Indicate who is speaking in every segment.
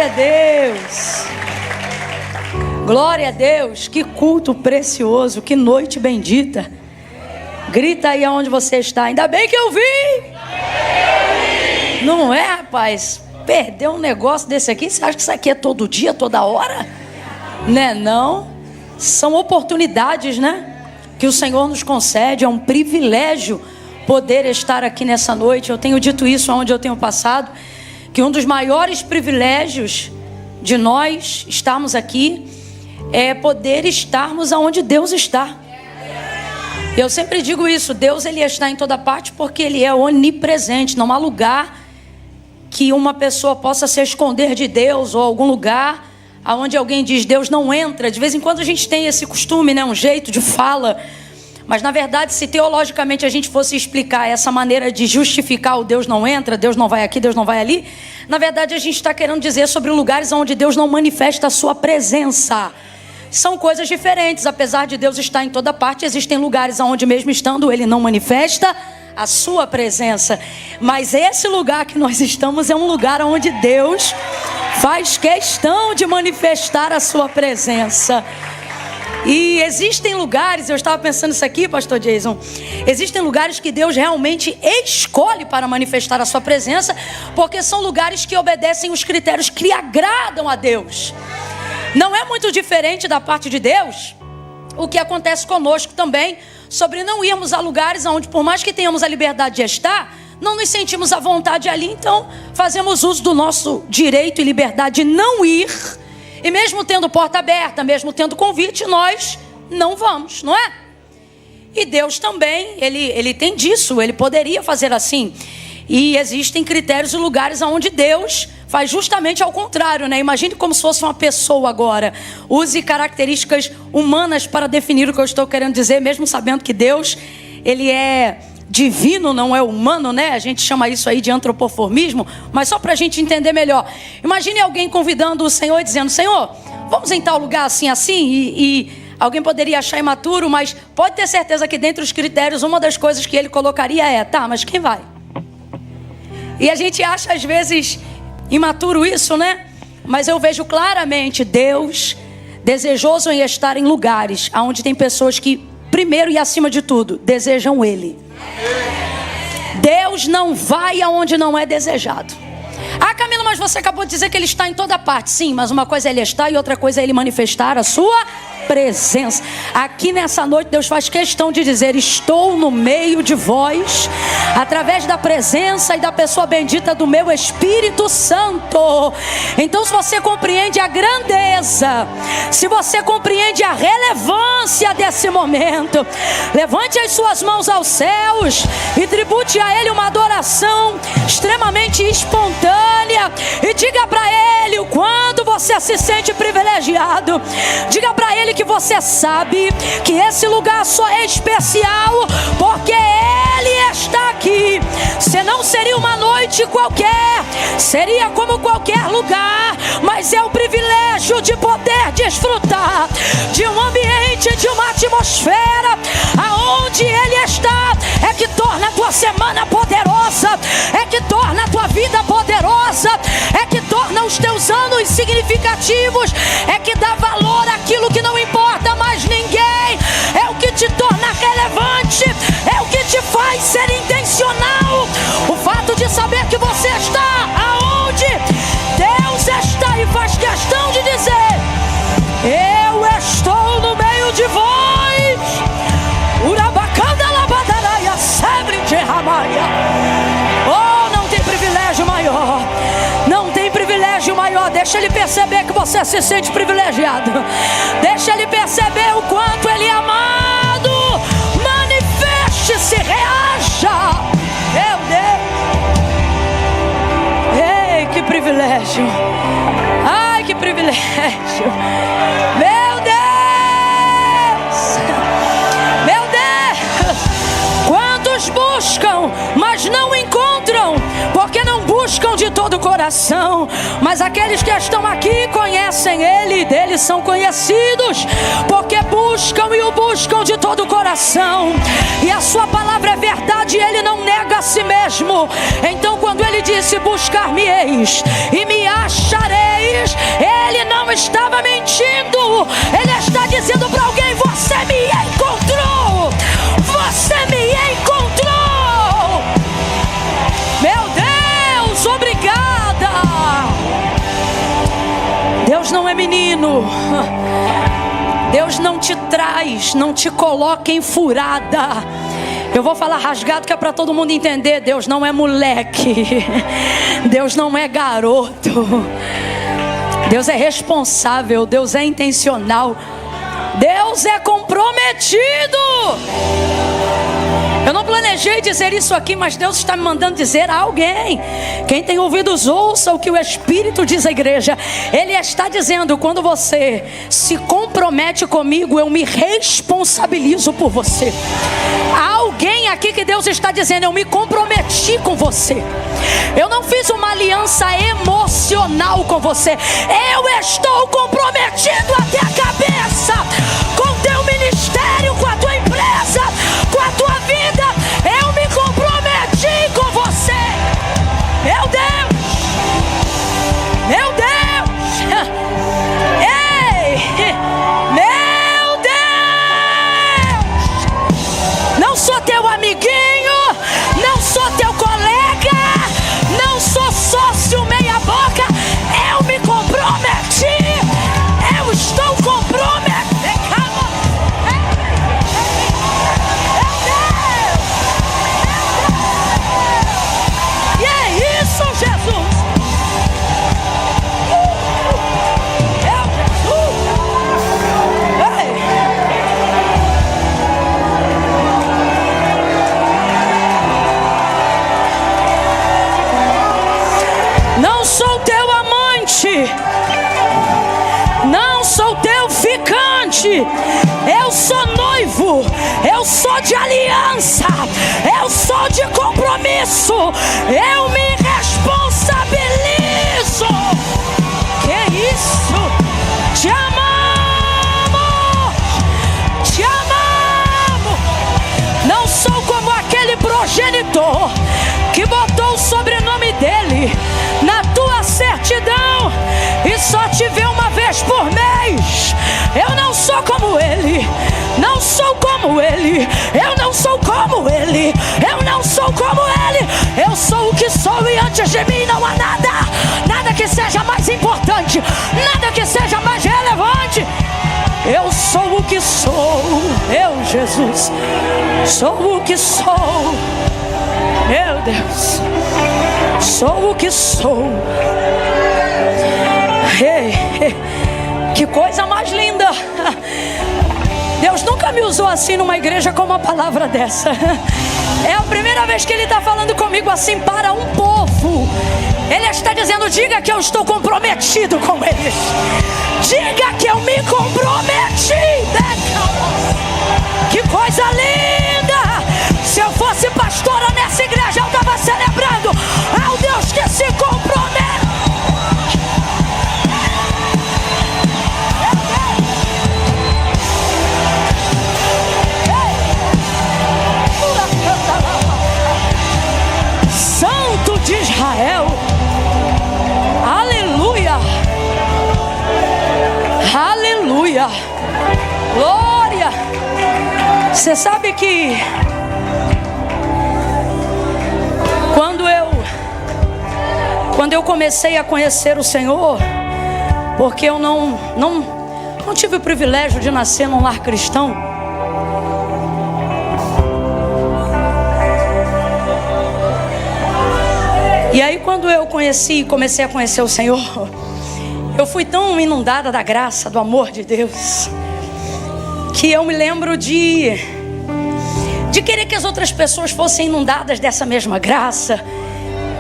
Speaker 1: Glória a Deus. Glória a Deus. Que culto precioso, que noite bendita. Grita aí aonde você está. Ainda bem que eu vim. Não é, rapaz? Perdeu um negócio desse aqui. Você acha que isso aqui é todo dia, toda hora? Né, não? São oportunidades, né? Que o Senhor nos concede. É um privilégio poder estar aqui nessa noite. Eu tenho dito isso aonde eu tenho passado, que um dos maiores privilégios de nós estarmos aqui é poder estarmos aonde Deus está. Eu sempre digo isso, Deus ele está em toda parte porque Ele é onipresente. Não há lugar que uma pessoa possa se esconder de Deus, ou algum lugar aonde alguém diz Deus não entra. De vez em quando a gente tem esse costume, né? Um jeito de fala. Mas na verdade, se teologicamente a gente fosse explicar essa maneira de justificar o Deus não entra, Deus não vai aqui, Deus não vai ali, na verdade a gente está querendo dizer sobre lugares onde Deus não manifesta a sua presença. São coisas diferentes. Apesar de Deus estar em toda parte, existem lugares onde mesmo estando Ele não manifesta a sua presença. Mas esse lugar que nós estamos é um lugar onde Deus faz questão de manifestar a sua presença. E existem lugares, eu estava pensando isso aqui, pastor Jason, existem lugares que Deus realmente escolhe para manifestar a sua presença, porque são lugares que obedecem os critérios que lhe agradam a Deus. Não é muito diferente da parte de Deus o que acontece conosco também, sobre não irmos a lugares onde, por mais que tenhamos a liberdade de estar, não nos sentimos à vontade ali. Então fazemos uso do nosso direito e liberdade de não ir. E mesmo tendo porta aberta, mesmo tendo convite, nós não vamos, não é? E Deus também, Ele tem disso, Ele poderia fazer assim. E existem critérios e lugares onde Deus faz justamente ao contrário, né? Imagine como se fosse uma pessoa agora. Use características humanas para definir o que eu estou querendo dizer, mesmo sabendo que Deus, Ele é divino, não é humano, né? A gente chama isso aí de antropoformismo, mas só para a gente entender melhor. Imagine alguém convidando o Senhor e dizendo: Senhor, vamos em tal lugar assim, e alguém poderia achar imaturo, mas pode ter certeza que dentre os critérios, uma das coisas que ele colocaria é: tá, mas quem vai? E a gente acha às vezes imaturo isso, né? Mas eu vejo claramente Deus desejoso em estar em lugares onde tem pessoas que, primeiro e acima de tudo, desejam Ele. Deus não vai aonde não é desejado. Ah, Camila, mas você acabou de dizer que Ele está em toda parte. Sim, mas uma coisa é Ele estar e outra coisa é Ele manifestar a sua presença. Aqui nessa noite Deus faz questão de dizer: estou no meio de vós, através da presença e da pessoa bendita do meu Espírito Santo. Então, se você compreende a grandeza, se você compreende a relevância desse momento, levante as suas mãos aos céus e tribute a Ele uma adoração extremamente espontânea, e diga para Ele o quanto você se sente privilegiado. Diga para Ele que você sabe que esse lugar só é especial porque Ele está aqui. Senão seria uma noite qualquer, seria como qualquer lugar, mas é o privilégio de poder desfrutar de um ambiente, de uma atmosfera aonde Ele está, é que torna a tua semana poderosa, é que torna a tua vida poderosa, é que torna os teus anos significativos, é que dá valor àquilo que não importa mais ninguém, é o que te torna relevante, é o que te faz ser intencional. O fato de saber que você está aonde Deus está e faz questão de dizer: eu estou no meio de vós. Urabacanda labadaraia, sebre de ramaia. Oh, não tem privilégio maior. Não tem privilégio maior. Deixa Ele perceber que você se sente privilegiado. Deixa Ele perceber o quanto Ele é amado. Manifeste-se, reaja. Meu Deus. Ei, que privilégio. Ai, que privilégio. Meu Deus. Meu Deus. Quantos buscam, mas não encontram, porque não buscam de todo o coração. Mas aqueles que estão aqui conhecem Ele, e deles são conhecidos, porque buscam e o buscam de todo o coração. E a sua palavra é verdade, e Ele não nega a si mesmo. Então, quando Ele diz disse: buscar-me-eis e me achareis. Ele não estava mentindo. Ele está dizendo para alguém: você me encontrou. Você me encontrou. Meu Deus, obrigada. Deus não é menino. Deus não te traz, não te coloca em furada. Eu vou falar rasgado que é para todo mundo entender. Deus não é moleque. Deus não é garoto. Deus é responsável. Deus é intencional. Deus é comprometido. Eu não planejei dizer isso aqui, mas Deus está me mandando dizer a alguém. Quem tem ouvidos, ouça o que o Espírito diz à igreja. Ele está dizendo: quando você se compromete comigo, eu me responsabilizo por você. Há alguém aqui que Deus está dizendo: eu me comprometi com você. Eu não fiz uma aliança emocional com você. Eu estou comprometido até a cabeça com o teu ministério, com a tua empresa, com a tua vida. Eu me comprometi com você. Meu Deus, meu Deus, ei, meu Deus. Não sou teu amiguinho, não sou teu colega, não sou sócio meia boca. Eu me comprometi. Eu estou comprometido. Não sou teu amante, não sou teu ficante. Eu sou noivo, eu sou de aliança, eu sou de compromisso. Eu me responsabilizo. Que isso? Te amamos, te amamos. Não sou como aquele progenitor que botou o sobrenome dele na tua certidão e só te vê uma vez por mês. Eu não sou como ele. Não sou como ele. Eu não sou como ele. Eu não sou como ele. Eu sou o que sou e antes de mim não há nada. Nada que seja mais importante. Nada que seja mais relevante. Eu sou o que sou. Eu, Jesus, sou o que sou. Meu Deus, sou o que sou. Que coisa mais linda. Deus nunca me usou assim numa igreja com uma palavra dessa. É a primeira vez que Ele está falando comigo assim para um povo. Ele está dizendo: diga que eu estou comprometido com eles. Diga que eu me comprometi. Que coisa linda. Se eu fosse pastora nessa igreja, eu estava celebrando ao Deus que se compromete. Santo de Israel. Aleluia. Aleluia. Glória. Você sabe que quando eu comecei a conhecer o Senhor, porque eu não tive o privilégio de nascer num lar cristão. E aí quando eu comecei a conhecer o Senhor, eu fui tão inundada da graça, do amor de Deus, que eu me lembro de querer que as outras pessoas fossem inundadas dessa mesma graça.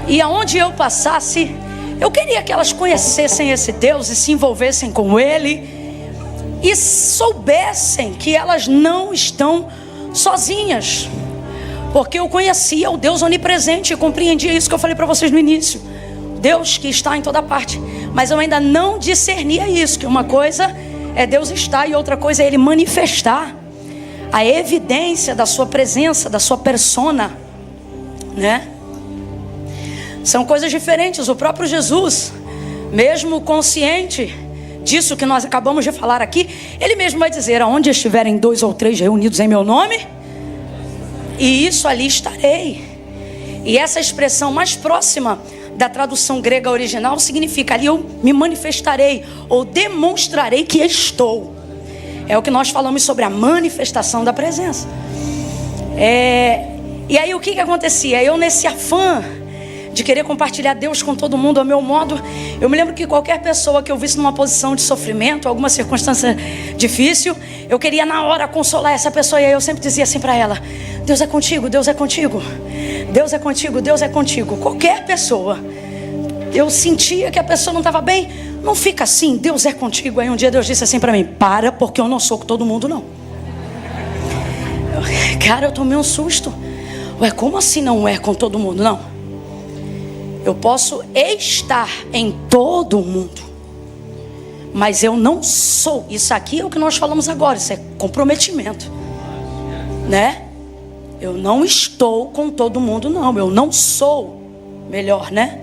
Speaker 1: E aonde eu passasse, eu queria que elas conhecessem esse Deus e se envolvessem com Ele e soubessem que elas não estão sozinhas, porque eu conhecia o Deus onipresente e compreendia isso que eu falei para vocês no início, Deus que está em toda parte. Mas eu ainda não discernia isso, que uma coisa é Deus estar e outra coisa é Ele manifestar a evidência da sua presença, da sua persona, né? São coisas diferentes. O próprio Jesus, mesmo consciente disso que nós acabamos de falar aqui, ele mesmo vai dizer: aonde estiverem 2 ou 3 reunidos em meu nome, e isso ali estarei. E essa expressão mais próxima da tradução grega original significa: ali eu me manifestarei ou demonstrarei que estou. É o que nós falamos sobre a manifestação da presença. E aí o que acontecia? Eu, nesse afã de querer compartilhar Deus com todo mundo ao meu modo, eu me lembro que qualquer pessoa que eu visse numa posição de sofrimento, alguma circunstância difícil, eu queria na hora consolar essa pessoa. E aí eu sempre dizia assim para ela: Deus é contigo, Deus é contigo, Deus é contigo, Deus é contigo. Qualquer pessoa, eu sentia que a pessoa não estava bem, não fica assim, Deus é contigo. Aí um dia Deus disse assim para mim: para, porque eu não sou com todo mundo não. Cara, eu tomei um susto. Ué, como assim não é com todo mundo? Não, eu posso estar em todo mundo, mas eu não sou. Isso aqui é o que nós falamos agora, isso é comprometimento, né? Eu não estou com todo mundo, não. Eu não sou, melhor, né?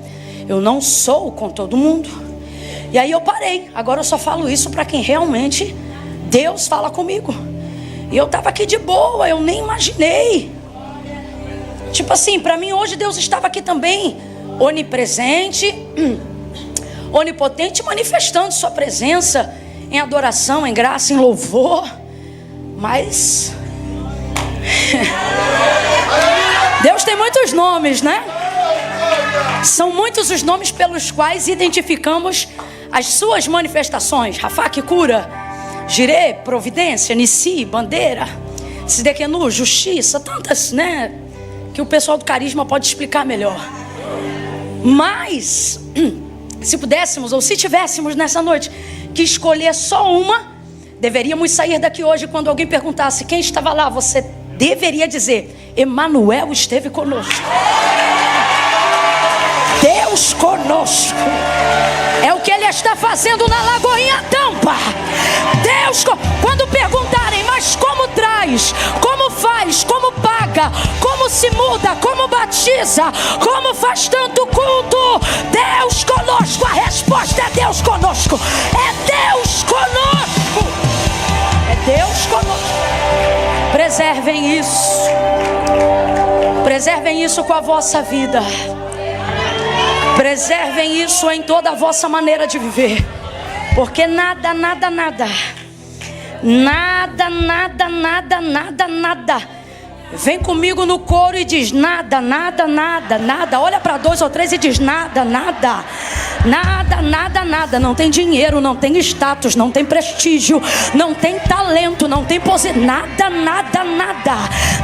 Speaker 1: Eu não sou com todo mundo. E aí eu parei. Agora eu só falo isso para quem realmente Deus fala comigo. E eu estava aqui de boa, eu nem imaginei. Tipo assim, para mim hoje Deus estava aqui também, onipresente, onipotente, manifestando sua presença em adoração, em graça, em louvor. Mas Deus tem muitos nomes, né? São muitos os nomes pelos quais identificamos as suas manifestações. Rafá, que cura. Jirê, providência. Nissi, bandeira. Sidequenu, justiça. Tantas, né? Que o pessoal do carisma pode explicar melhor. Mas se pudéssemos, ou se tivéssemos nessa noite que escolher só uma, deveríamos sair daqui hoje. Quando alguém perguntasse quem estava lá, você deveria dizer: Emanuel esteve conosco. Deus conosco. É o que Ele está fazendo na Lagoinha Tampa. Deus, quando perguntarem: mas como traz, como faz, como paga, como se muda, como batiza, como faz tanto culto? Deus conosco. A resposta é Deus conosco. É Deus conosco. É Deus conosco. Preservem isso. Preservem isso com a vossa vida. Preservem isso em toda a vossa maneira de viver. Porque nada, nada, nada, nada, nada, nada, nada, nada. Vem comigo no coro e diz: nada, nada, nada, nada. Olha para 2 ou 3 e diz: nada, nada, nada, nada, nada. Não tem dinheiro, não tem status, não tem prestígio, não tem talento, não tem pose. Nada, nada, nada.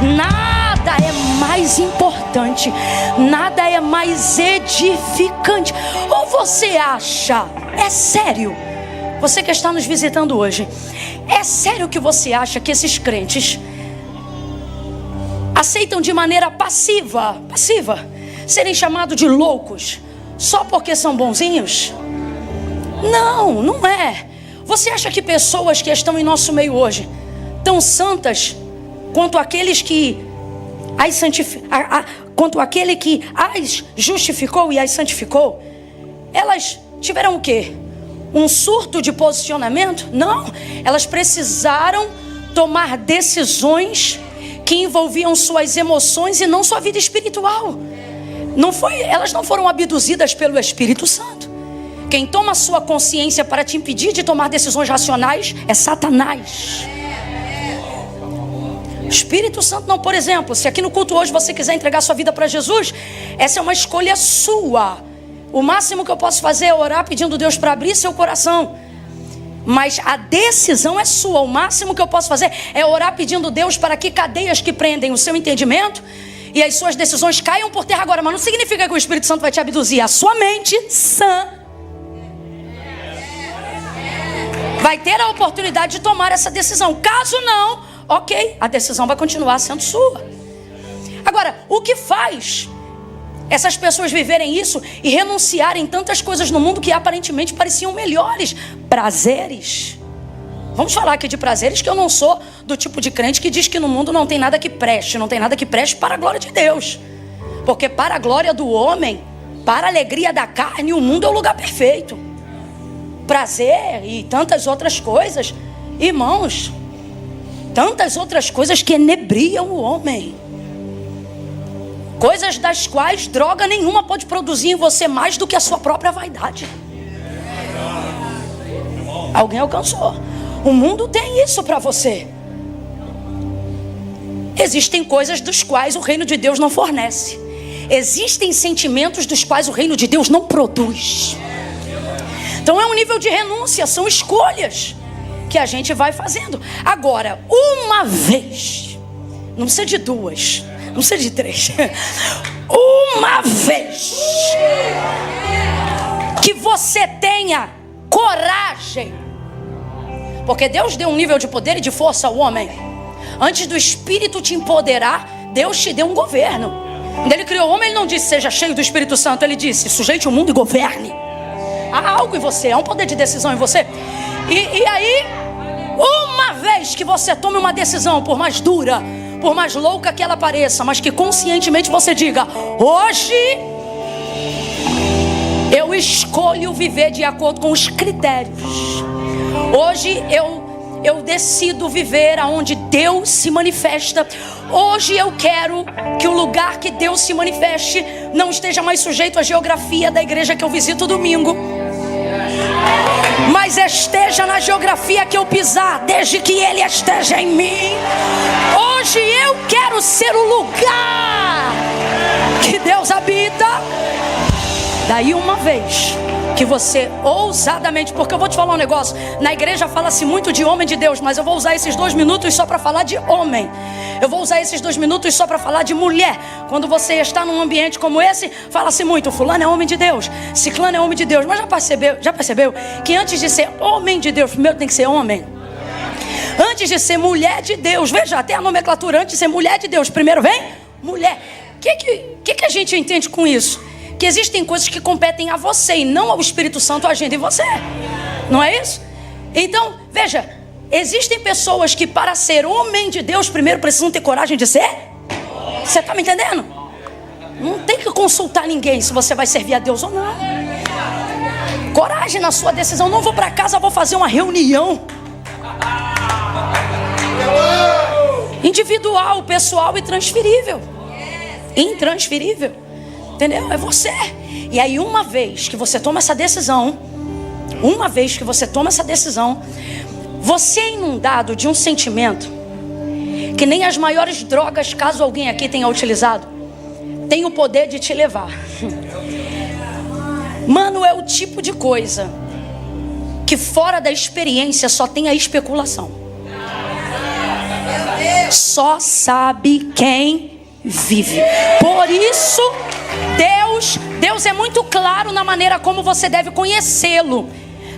Speaker 1: Nada é mais importante, nada é mais edificante. Ou você acha, é sério, você que está nos visitando hoje, é sério que você acha que esses crentes aceitam de maneira passiva serem chamados de loucos só porque são bonzinhos? Não, não é. Você acha que pessoas que estão em nosso meio hoje tão santas quanto aqueles que quanto aquele que as justificou e as santificou, elas tiveram o quê? Um surto de posicionamento? Não, elas precisaram tomar decisões que envolviam suas emoções e não sua vida espiritual. Elas não foram abduzidas pelo Espírito Santo. Quem toma sua consciência para te impedir de tomar decisões racionais é Satanás. O Espírito Santo não. Por exemplo, se aqui no culto hoje você quiser entregar sua vida para Jesus, essa é uma escolha sua. O máximo que eu posso fazer é orar pedindo a Deus para abrir seu coração. Mas a decisão é sua. O máximo que eu posso fazer é orar pedindo a Deus para que cadeias que prendem o seu entendimento e as suas decisões caiam por terra agora. Mas não significa que o Espírito Santo vai te abduzir. A sua mente sã vai ter a oportunidade de tomar essa decisão. Caso não, ok, a decisão vai continuar sendo sua. Agora, o que faz essas pessoas viverem isso e renunciarem tantas coisas no mundo que aparentemente pareciam melhores? Prazeres. Vamos falar aqui de prazeres, que eu não sou do tipo de crente que diz que no mundo não tem nada que preste. Não tem nada que preste para a glória de Deus. Porque para a glória do homem, Para a alegria da carne, o mundo é o lugar perfeito. Prazer e tantas outras coisas, irmãos, tantas outras coisas que enebriam o homem. Coisas das quais droga nenhuma pode produzir em você mais do que a sua própria vaidade. Alguém alcançou. O mundo tem isso para você. Existem coisas dos quais o reino de Deus não fornece. Existem sentimentos dos quais o reino de Deus não produz. Então é um nível de renúncia, são escolhas que a gente vai fazendo. Agora, uma vez, não precisa de duas, não precisa de três. Uma vez que você tenha coragem, porque Deus deu um nível de poder e de força ao homem. Antes do Espírito te empoderar, Deus te deu um governo. Quando Ele criou o homem, Ele não disse seja cheio do Espírito Santo. Ele disse sujeite o mundo e governe. Há algo em você, há um poder de decisão em você. E aí, uma vez que você tome uma decisão, por mais dura, por mais louca que ela pareça, mas que conscientemente você diga: hoje eu escolho viver de acordo com os critérios. Hoje eu decido viver aonde Deus se manifesta. Hoje eu quero que o lugar que Deus se manifeste não esteja mais sujeito à geografia da igreja que eu visito domingo, mas esteja na geografia que eu pisar, desde que Ele esteja em mim. Hoje eu quero ser o lugar que Deus habita. Daí uma vez que você ousadamente, porque eu vou te falar um negócio, na igreja fala-se muito de homem de Deus, mas eu vou usar esses 2 minutos só para falar de homem. Eu vou usar esses 2 minutos só para falar de mulher. Quando você está num ambiente como esse, fala-se muito, fulano é homem de Deus, ciclano é homem de Deus. Mas já percebeu que antes de ser homem de Deus, primeiro tem que ser homem? Antes de ser mulher de Deus, veja, até a nomenclatura, antes de ser mulher de Deus, primeiro vem mulher. O que a gente entende com isso? Que existem coisas que competem a você e não ao Espírito Santo agindo em você. Não é isso? Então, veja, existem pessoas que para ser homem de Deus primeiro precisam ter coragem de ser. Você está me entendendo? Não tem que consultar ninguém se você vai servir a Deus ou não. Coragem na sua decisão. Não vou para casa, vou fazer uma reunião individual, pessoal e transferível. Intransferível. Entendeu? É você. E aí uma vez que você toma essa decisão, você é inundado de um sentimento que nem as maiores drogas, caso alguém aqui tenha utilizado, tem o poder de te levar. Mano, é o tipo de coisa que fora da experiência só tem a especulação. Só sabe quem vive. Por isso Deus é muito claro na maneira como você deve conhecê-lo.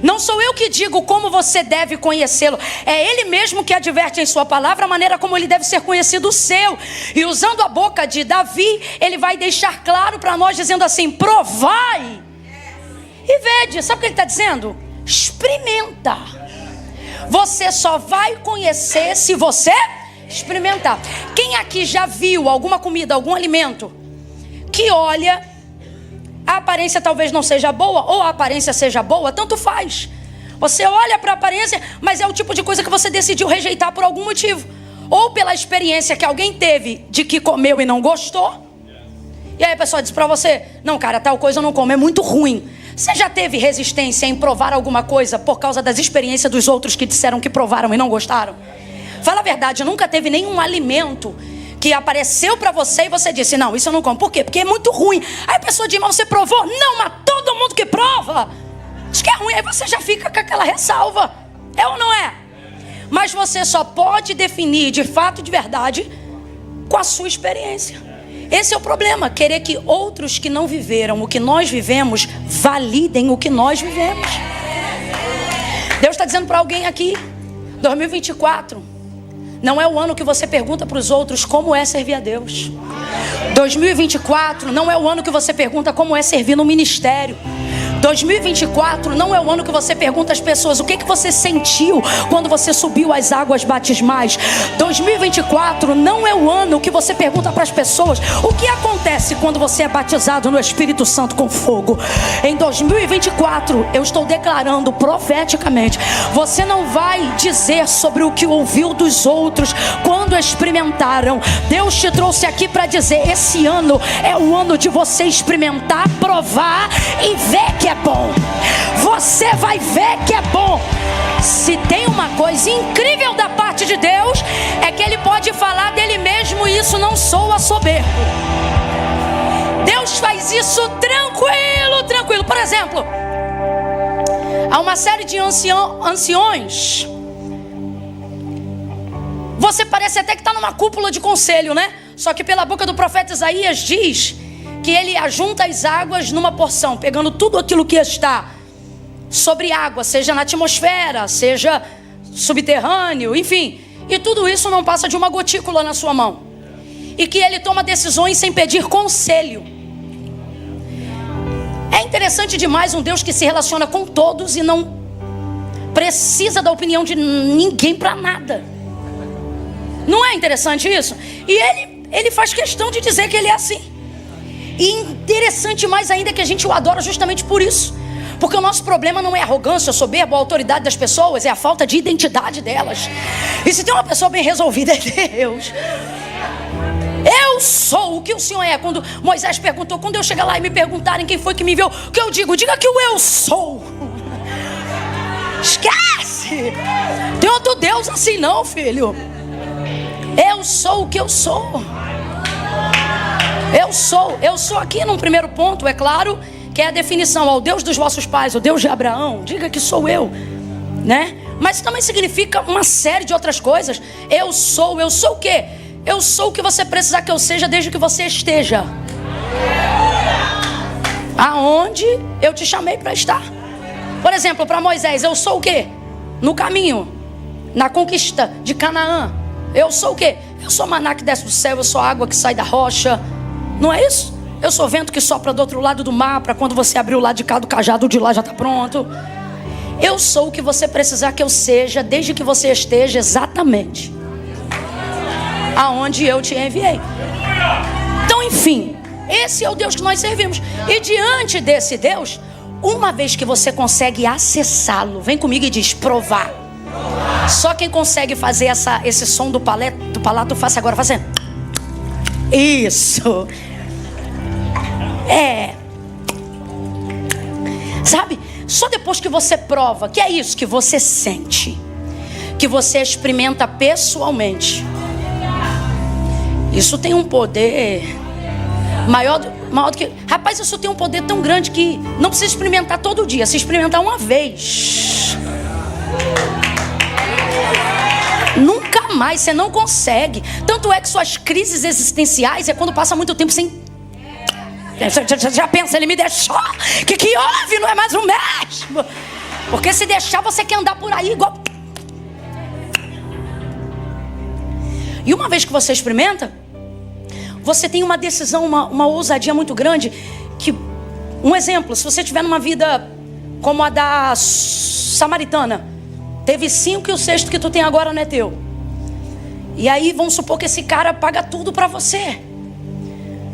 Speaker 1: Não sou eu que digo como você deve conhecê-lo. É Ele mesmo que adverte em sua palavra a maneira como Ele deve ser conhecido o seu. E usando a boca de Davi, Ele vai deixar claro para nós dizendo assim: provai e vede. Sabe o que Ele está dizendo? Experimenta. Você só vai conhecer se você experimentar. Quem aqui já viu alguma comida, algum alimento que olha, a aparência talvez não seja boa, ou a aparência seja boa, tanto faz. Você olha para a aparência, mas é o tipo de coisa que você decidiu rejeitar por algum motivo. Ou pela experiência que alguém teve de que comeu e não gostou. E aí a pessoa diz para você: não, cara, tal coisa eu não como, é muito ruim. Você já teve resistência em provar alguma coisa por causa das experiências dos outros que disseram que provaram e não gostaram? Fala a verdade, nunca teve nenhum alimento que apareceu para você e você disse: não, isso eu não como. Por quê? Porque é muito ruim. Aí a pessoa diz: mas você provou? Não, mas todo mundo que prova diz que é ruim. Aí você já fica com aquela ressalva. É ou não é? Mas você só pode definir de fato e de verdade com a sua experiência. Esse é o problema, querer que outros que não viveram o que nós vivemos validem o que nós vivemos. Deus está dizendo para alguém aqui: 2024 não é o ano que você pergunta para os outros como é servir a Deus. 2024 não é o ano que você pergunta como é servir no ministério. 2024 não é o ano que você pergunta às pessoas o que você sentiu quando você subiu as águas batismais. 2024 não é o ano que você pergunta para as pessoas o que acontece quando você é batizado no Espírito Santo com fogo. Em 2024 eu estou declarando profeticamente, você não vai dizer sobre o que ouviu dos outros quando experimentaram. Deus te trouxe aqui para dizer, esse ano é o ano de você experimentar, provar e ver que é bom. Você vai ver que é bom. Se tem uma coisa incrível da parte de Deus, é que Ele pode falar dele mesmo e isso não soa soberbo. Deus faz isso tranquilo. Por exemplo, há uma série de anciões. Você parece até que está numa cúpula de conselho, né? Só que pela boca do profeta Isaías diz que ele ajunta as águas numa porção, pegando tudo aquilo que está sobre água, seja na atmosfera, seja subterrâneo, enfim. E tudo isso não passa de uma gotícula na sua mão. E que ele toma decisões sem pedir conselho. É interessante demais um Deus que se relaciona com todos e não precisa da opinião de ninguém para nada. Não é interessante isso? E ele faz questão de dizer que ele é assim. E interessante mais ainda que a gente o adora justamente por isso. Porque o nosso problema não é arrogância, soberba, a autoridade das pessoas, é a falta de identidade delas. E se tem uma pessoa bem resolvida, é Deus. Eu sou o que o Senhor é. Quando Moisés perguntou, quando eu chegar lá e me perguntarem quem foi que me enviou, o que eu digo? Diga que o eu sou. Esquece. Tem outro Deus assim não, filho. Eu sou o que eu sou. Eu sou aqui num primeiro ponto, é claro, que é a definição ao Deus dos vossos pais, o Deus de Abraão. Diga que sou eu, né? Mas também significa uma série de outras coisas. Eu sou o quê? Eu sou o que você precisar que eu seja desde que você esteja aonde eu te chamei para estar. Por exemplo, para Moisés, eu sou o quê? No caminho, na conquista de Canaã. Eu sou o quê? Eu sou maná que desce do céu, eu sou água que sai da rocha. Não é isso? Eu sou vento que sopra do outro lado do mar, para quando você abrir o lado de cá do cajado, o de lá já está pronto. Eu sou o que você precisar que eu seja, desde que você esteja exatamente aonde eu te enviei. Então, enfim, esse é o Deus que nós servimos. E diante desse Deus, uma vez que você consegue acessá-lo, vem comigo e diz, provar. Só quem consegue fazer esse som do palato, faça agora, fazendo. Isso. Sabe? Só depois que você prova, que é isso que você sente, que você experimenta pessoalmente. Isso tem um poder maior do que... Rapaz, isso tem um poder tão grande que não precisa experimentar todo dia. Se experimentar uma vez, nunca mais, você não consegue. Tanto é que suas crises existenciais é quando passa muito tempo sem... Já pensa, ele me deixou. Que houve? Não é mais o mesmo. Porque se deixar, você quer andar por aí igual... E uma vez que você experimenta, você tem uma decisão, uma ousadia muito grande. Que, um exemplo, se você tiver numa vida como a da samaritana, teve 5 e o 6º que tu tem agora não é teu. E aí vamos supor que esse cara paga tudo pra você.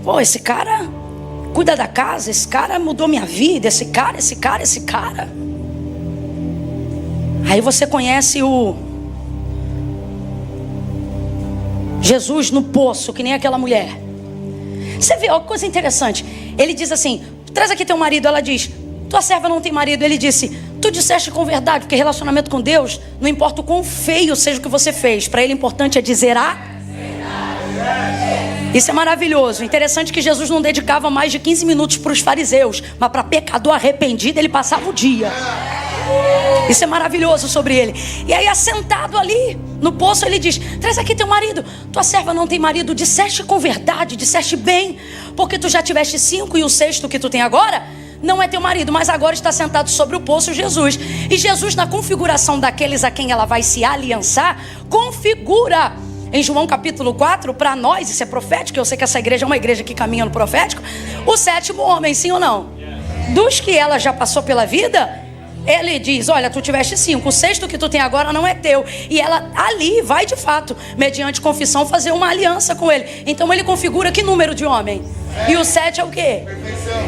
Speaker 1: Pô, esse cara cuida da casa, esse cara mudou minha vida, esse cara. Aí você conhece o Jesus no poço, que nem aquela mulher. Você vê, olha que coisa interessante. Ele diz assim, traz aqui teu marido. Ela diz, tua serva não tem marido. Ele disse, tu disseste com verdade, porque relacionamento com Deus, não importa o quão feio seja o que você fez, para ele o importante é dizer a verdade. Isso é maravilhoso. Interessante que Jesus não dedicava mais de 15 minutos para os fariseus, mas para pecador arrependido ele passava o dia. Isso é maravilhoso sobre ele. E aí assentado ali no poço ele diz, traz aqui teu marido. Tua serva não tem marido. Disseste com verdade, disseste bem, porque tu já tiveste 5 e o 6º que tu tem agora não é teu marido, mas agora está sentado sobre o poço Jesus. E Jesus, na configuração daqueles a quem ela vai se aliançar, configura em João capítulo 4, para nós, isso é profético, eu sei que essa igreja é uma igreja que caminha no profético, o 7º homem, sim ou não? Dos que ela já passou pela vida, ele diz, olha, tu tiveste 5, o 6º que tu tem agora não é teu. E ela ali vai de fato, mediante confissão, fazer uma aliança com ele. Então ele configura que número de homem? E o 7 é o quê?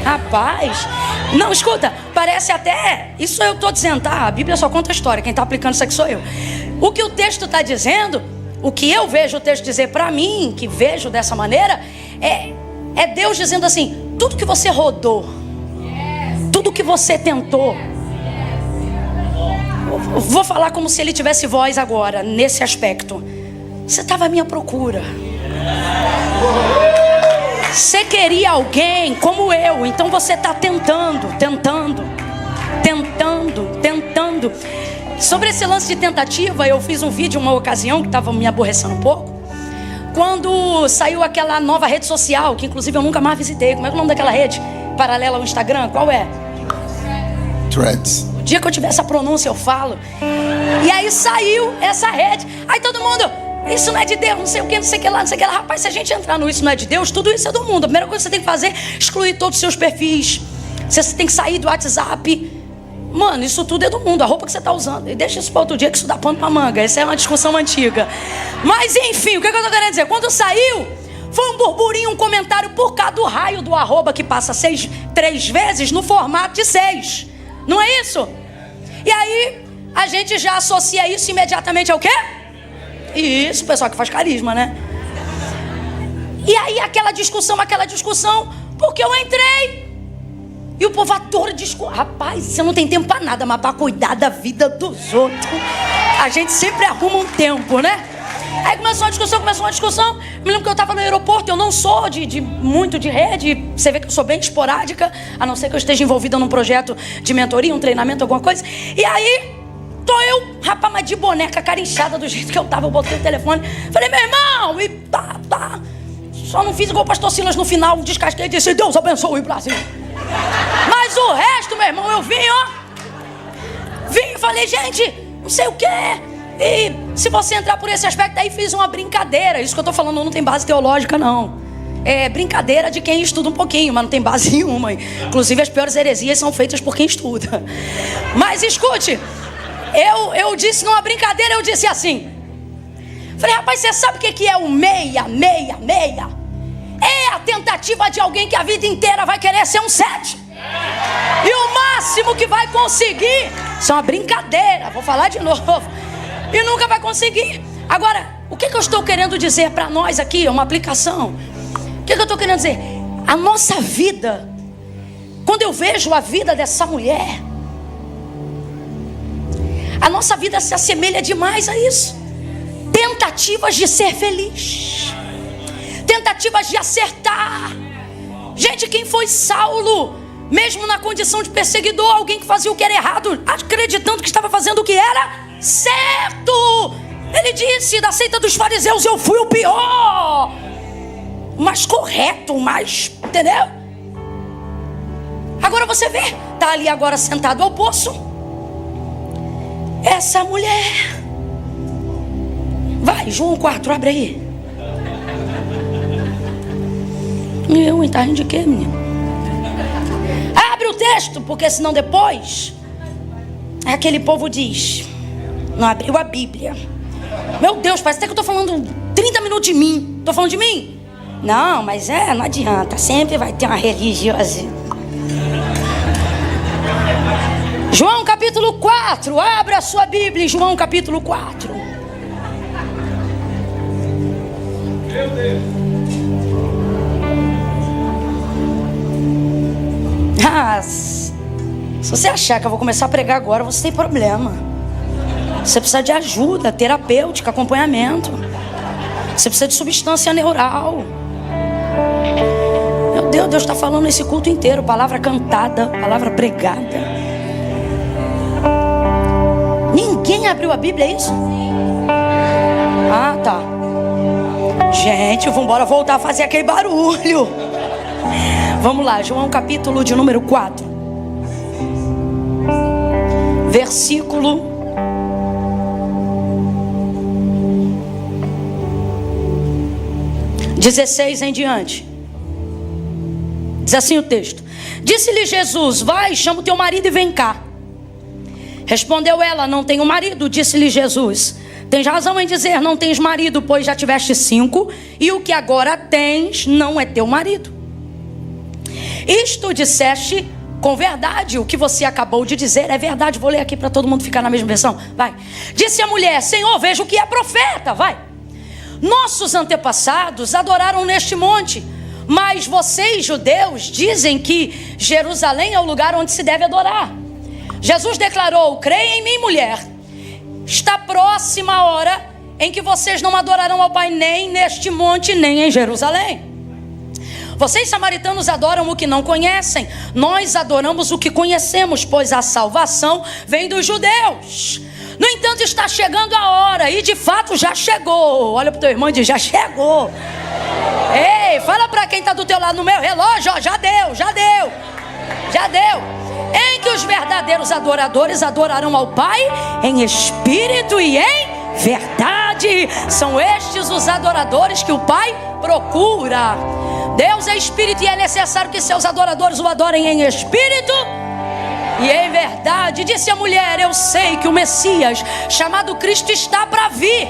Speaker 1: Rapaz, não, escuta, parece até, isso eu estou dizendo, tá? A Bíblia só conta a história, quem está aplicando isso aqui sou eu. O que o texto está dizendo, o que eu vejo o texto dizer para mim, que vejo dessa maneira, é Deus dizendo assim, tudo que você rodou, tudo que você tentou, vou falar como se ele tivesse voz agora, nesse aspecto. Você estava à minha procura. Você queria alguém como eu, então você está tentando. Sobre esse lance de tentativa, eu fiz um vídeo uma ocasião que estava me aborrecendo um pouco. Quando saiu aquela nova rede social, que inclusive eu nunca mais visitei. Como é o nome daquela rede? Paralela ao Instagram, qual é?
Speaker 2: Threads.
Speaker 1: O dia que eu tiver essa pronúncia eu falo. E aí saiu essa rede. Aí todo mundo, isso não é de Deus, não sei o que, não sei o que lá, não sei o que lá. Rapaz, se a gente entrar no isso não é de Deus, tudo isso é do mundo. A primeira coisa que você tem que fazer é excluir todos os seus perfis. Você tem que sair do WhatsApp. Mano, isso tudo é do mundo, a roupa que você está usando. E deixa isso para outro dia, que isso dá pano para manga. Essa é uma discussão antiga. Mas enfim, o que eu estou querendo dizer? Quando saiu, foi um burburinho, um comentário por causa do raio do arroba que passa 3 vezes no formato de 6. Não é isso? E aí, a gente já associa isso imediatamente ao quê? Isso, o pessoal que faz carisma, né? E aí, aquela discussão, porque eu entrei. E o povo ator discute. Rapaz, você não tem tempo pra nada, mas pra cuidar da vida dos outros, a gente sempre arruma um tempo, né? Aí começou uma discussão. Me lembro que eu estava no aeroporto. Eu não sou muito de rede. Você vê que eu sou bem esporádica, a não ser que eu esteja envolvida num projeto de mentoria, um treinamento, alguma coisa. E aí, tô eu, rapaz, mas de boneca, cara inchada do jeito que eu tava. Eu botei o telefone, falei, meu irmão, e pá. Só não fiz igual o pastor Silas no final, descasquei e disse, Deus abençoe o Brasil. Mas o resto, meu irmão, eu vim e falei, gente, não sei o que. E se você entrar por esse aspecto aí, fiz uma brincadeira. Isso que eu tô falando não tem base teológica, não. É brincadeira de quem estuda um pouquinho, mas não tem base nenhuma. Inclusive as piores heresias são feitas por quem estuda. Mas escute, eu disse numa brincadeira, eu disse assim. Falei, rapaz, você sabe o que é o 666? É a tentativa de alguém que a vida inteira vai querer ser um 7. E o máximo que vai conseguir, isso é uma brincadeira, vou falar de novo. E nunca vai conseguir. Agora, o que eu estou querendo dizer para nós aqui? É uma aplicação. O que eu estou querendo dizer? A nossa vida, quando eu vejo a vida dessa mulher, a nossa vida se assemelha demais a isso. Tentativas de ser feliz, tentativas de acertar. Gente, quem foi Saulo, mesmo na condição de perseguidor, alguém que fazia o que era errado, acreditando que estava fazendo o que era certo. Ele disse, da seita dos fariseus eu fui o pior, o mais correto, o mais, entendeu? Agora você vê, tá ali agora sentado ao poço, essa mulher. Vai, João 4, abre aí. Eu, tá rindo de quê, menino? Abre o texto, porque senão depois aquele povo diz, não abriu a Bíblia. Meu Deus, parece até que eu tô falando 30 minutos de mim. Tô falando de mim? Não, mas não adianta. Sempre vai ter uma religiosa. João capítulo 4. Abra a sua Bíblia em João capítulo 4. Meu Deus. Se você achar que eu vou começar a pregar agora, você tem problema. Você precisa de ajuda terapêutica, acompanhamento. Você precisa de substância neural. Meu Deus, Deus está falando esse culto inteiro. Palavra cantada, palavra pregada. Ninguém abriu a Bíblia, é isso? Ah, tá. Gente, vamos embora voltar a fazer aquele barulho. Vamos lá, João capítulo de número 4. Versículo 16 em diante. Diz assim o texto: Disse-lhe Jesus: vai, chama o teu marido e vem cá. Respondeu ela: não tenho marido. Disse-lhe Jesus: tens razão em dizer, não tens marido, pois já tiveste 5, e o que agora tens não é teu marido. Isto disseste com verdade, o que você acabou de dizer é verdade. Vou ler aqui para todo mundo ficar na mesma versão. Vai. Disse a mulher: Senhor, vejo que é profeta. Vai. Nossos antepassados adoraram neste monte, mas vocês, judeus, dizem que Jerusalém é o lugar onde se deve adorar. Jesus declarou: creia em mim, mulher. Está próxima a hora em que vocês não adorarão ao Pai nem neste monte, nem em Jerusalém. Vocês, samaritanos, adoram o que não conhecem. Nós adoramos o que conhecemos, pois a salvação vem dos judeus. No entanto, está chegando a hora, e de fato já chegou. Olha para o teu irmão e diz: já chegou. Ei, fala para quem está do teu lado: no meu relógio, ó, já deu. Em que os verdadeiros adoradores adorarão ao Pai em espírito e em verdade. São estes os adoradores que o Pai procura. Deus é espírito e é necessário que seus adoradores o adorem em espírito e em verdade. Disse a mulher: eu sei que o Messias, chamado Cristo, está para vir.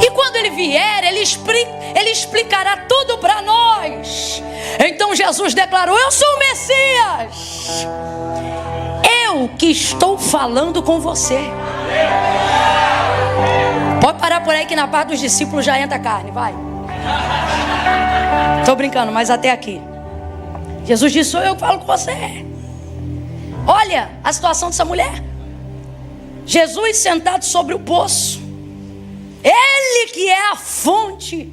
Speaker 1: E quando ele vier, ele explicará tudo para nós. Então Jesus declarou: eu sou o Messias, eu que estou falando com você. Pode parar por aí que na parte dos discípulos já entra carne, vai. Estou brincando, mas até aqui. Jesus disse: sou eu que falo com você. Olha a situação dessa mulher. Jesus sentado sobre o poço, Ele que é a fonte,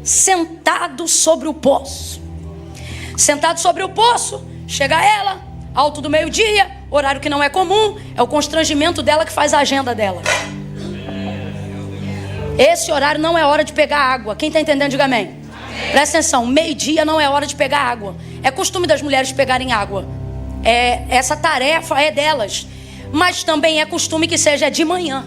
Speaker 1: sentado sobre o poço. Sentado sobre o poço, chega ela, alto do meio-dia, horário que não é comum. É o constrangimento dela que faz a agenda dela. Esse horário não é hora de pegar água. Quem está entendendo, diga amém. Presta atenção, meio-dia não é hora de pegar água. É costume das mulheres pegarem água. Essa tarefa é delas. Mas também é costume que seja de manhã,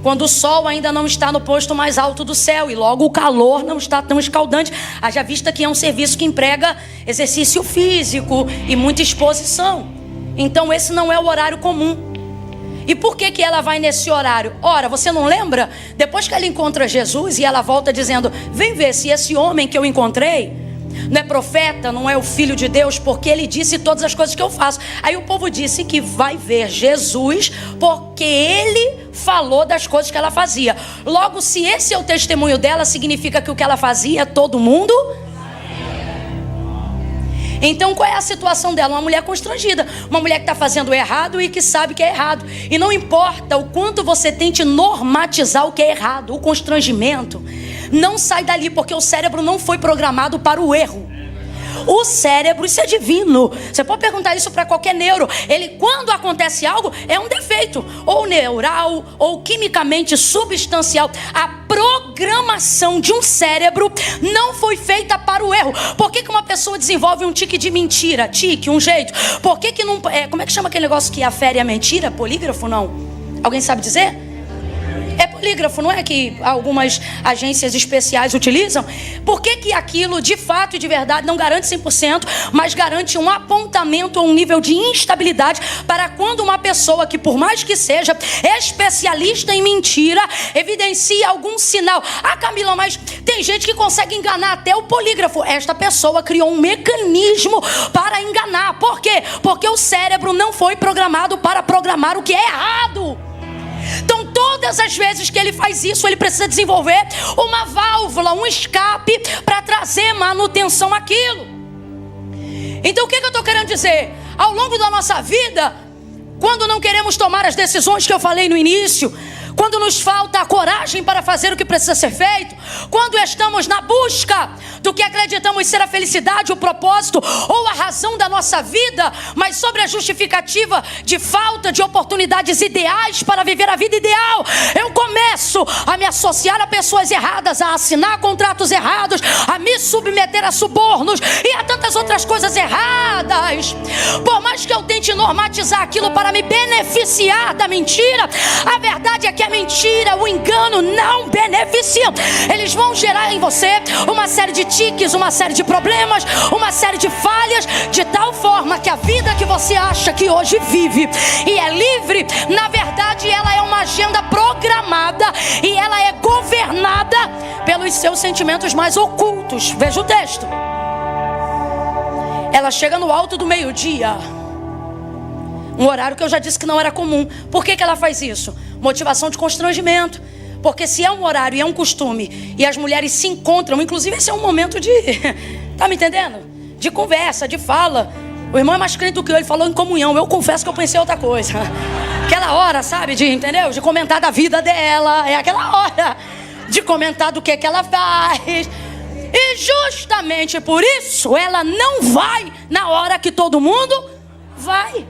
Speaker 1: quando o sol ainda não está no posto mais alto do céu e logo o calor não está tão escaldante. Haja vista que é um serviço que emprega exercício físico e muita exposição. Então esse não é o horário comum. E por que ela vai nesse horário? Ora, você não lembra? Depois que ela encontra Jesus e ela volta dizendo: vem ver se esse homem que eu encontrei não é profeta, não é o filho de Deus, porque ele disse todas as coisas que eu faço. Aí o povo disse que vai ver Jesus porque ele falou das coisas que ela fazia. Logo, se esse é o testemunho dela, significa que o que ela fazia todo mundo. Então qual é a situação dela? Uma mulher constrangida, uma mulher que está fazendo errado e que sabe que é errado. E não importa o quanto você tente normatizar o que é errado, o constrangimento não sai dali, porque o cérebro não foi programado para o erro. O cérebro, isso é divino. Você pode perguntar isso para qualquer neuro. Ele, quando acontece algo, é um defeito, ou neural, ou quimicamente substancial. A programação de um cérebro não foi feita para o erro. Por que uma pessoa desenvolve um tique de mentira? Tique, um jeito. Por que não... como é que chama aquele negócio que afere a mentira? Polígrafo, não? Alguém sabe dizer? É polígrafo, não é que algumas agências especiais utilizam? Por que aquilo de fato e de verdade não garante 100%, mas garante um apontamento a um nível de instabilidade para quando uma pessoa que, por mais que seja especialista em mentira, evidencia algum sinal? Ah, Camila, mas tem gente que consegue enganar até o polígrafo. Esta pessoa criou um mecanismo para enganar. Por quê? Porque o cérebro não foi programado para programar o que é errado. Então todas as vezes que ele faz isso, ele precisa desenvolver uma válvula, um escape para trazer manutenção àquilo. Então o que eu estou querendo dizer? Ao longo da nossa vida, quando não queremos tomar as decisões que eu falei no início, quando nos falta a coragem para fazer o que precisa ser feito, quando estamos na busca do que acreditamos ser a felicidade, o propósito ou a razão da nossa vida, mas sobre a justificativa de falta de oportunidades ideais para viver a vida ideal, eu começo a me associar a pessoas erradas, a assinar contratos errados, a me submeter a subornos e a tantas outras coisas erradas. Por mais que eu tente normatizar aquilo para me beneficiar da mentira, a verdade é que que a mentira, o engano não beneficiam. Eles vão gerar em você uma série de tiques, uma série de problemas, uma série de falhas, de tal forma que a vida que você acha que hoje vive e é livre, na verdade ela é uma agenda programada e ela é governada pelos seus sentimentos mais ocultos. Veja o texto. Ela chega no alto do meio-dia, um horário que eu já disse que não era comum. Por que ela faz isso? Motivação de constrangimento. Porque se é um horário e é um costume e as mulheres se encontram, inclusive esse é um momento de, tá me entendendo? De conversa, de fala. O irmão é mais crente do que eu, ele falou em comunhão. Eu confesso que eu pensei outra coisa. Aquela hora, sabe, entendeu? De comentar da vida dela. É aquela hora de comentar do que ela faz. E justamente por isso ela não vai na hora que todo mundo vai.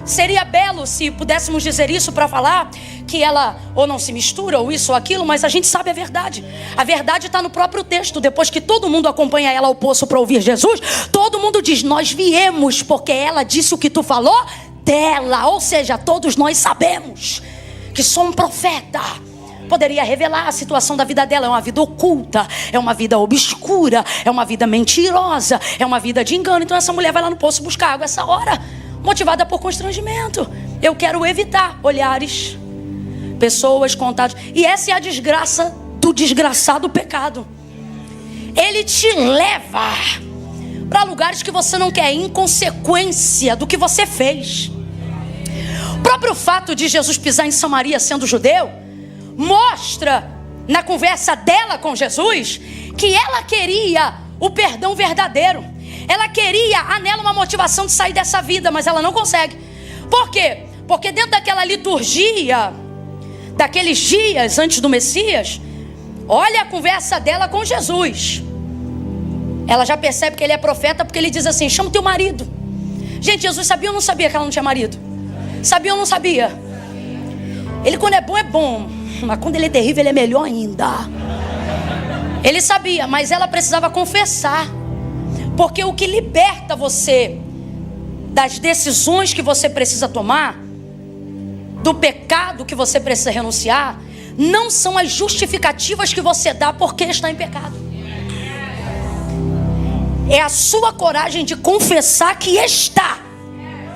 Speaker 1: Seria belo se pudéssemos dizer isso para falar que ela ou não se mistura, ou isso ou aquilo, mas a gente sabe a verdade. A verdade está no próprio texto. Depois que todo mundo acompanha ela ao poço para ouvir Jesus, todo mundo diz: nós viemos porque ela disse o que tu falou dela. Ou seja, todos nós sabemos que só um profeta poderia revelar a situação da vida dela. É uma vida oculta, é uma vida obscura, é uma vida mentirosa, é uma vida de engano. Então essa mulher vai lá no poço buscar água essa hora, motivada por constrangimento. Eu quero evitar olhares, pessoas, contatos. E essa é a desgraça do desgraçado pecado. Ele te leva para lugares que você não quer, em consequência do que você fez. O próprio fato de Jesus pisar em Samaria sendo judeu mostra na conversa dela com Jesus que ela queria o perdão verdadeiro. Ela queria, há nela uma motivação de sair dessa vida, mas ela não consegue. Por quê? Porque dentro daquela liturgia, daqueles dias antes do Messias, olha a conversa dela com Jesus. Ela já percebe que ele é profeta porque ele diz assim: chama o teu marido. Gente, Jesus sabia ou não sabia que ela não tinha marido? Sabia ou não sabia? Ele quando é bom, mas quando ele é terrível, ele é melhor ainda. Ele sabia, mas ela precisava confessar. Porque o que liberta você das decisões que você precisa tomar, do pecado que você precisa renunciar, não são as justificativas que você dá porque está em pecado. É a sua coragem de confessar que está,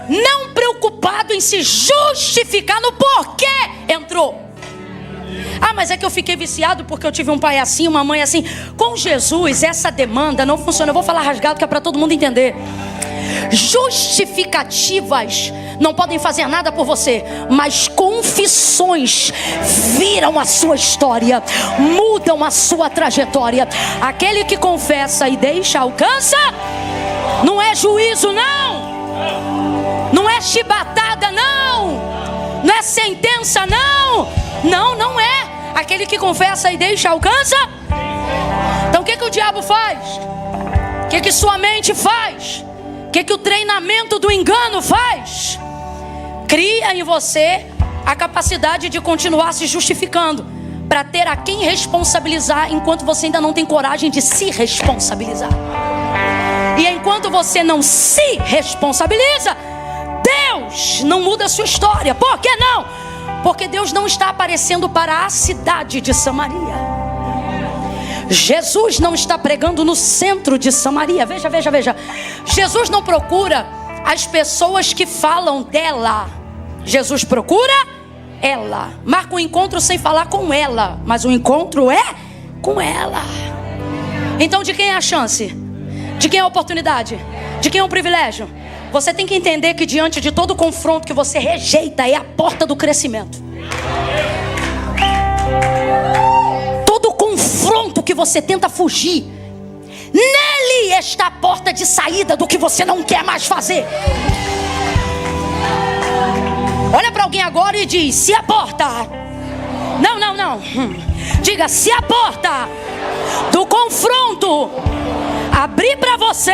Speaker 1: não preocupado em se justificar no porquê entrou. Ah, mas é que eu fiquei viciado porque eu tive um pai assim, uma mãe assim. Com Jesus essa demanda não funciona. Eu vou falar rasgado que é para todo mundo entender. Justificativas não podem fazer nada por você, mas confissões viram a sua história, mudam a sua trajetória. Aquele que confessa e deixa alcança. Não é juízo não, não é chibatada não, não é sentença não. Não é. Aquele que confessa e deixa alcança. Então o que o diabo faz? O que sua mente faz? O que o treinamento do engano faz? Cria em você a capacidade de continuar se justificando, para ter a quem responsabilizar, enquanto você ainda não tem coragem de se responsabilizar. E enquanto você não se responsabiliza, Deus não muda a sua história. Por que não? Porque Deus não está aparecendo para a cidade de Samaria. Jesus não está pregando no centro de Samaria. Veja. Jesus não procura as pessoas que falam dela. Jesus procura ela. Marca um encontro sem falar com ela, mas o encontro é com ela. Então de quem é a chance? De quem é a oportunidade? De quem é o privilégio? Você tem que entender que diante de todo confronto que você rejeita, é a porta do crescimento. Todo confronto que você tenta fugir, nele está a porta de saída do que você não quer mais fazer. Olha para alguém agora e diz: se a porta, não, diga: se a porta do confronto abrir para você,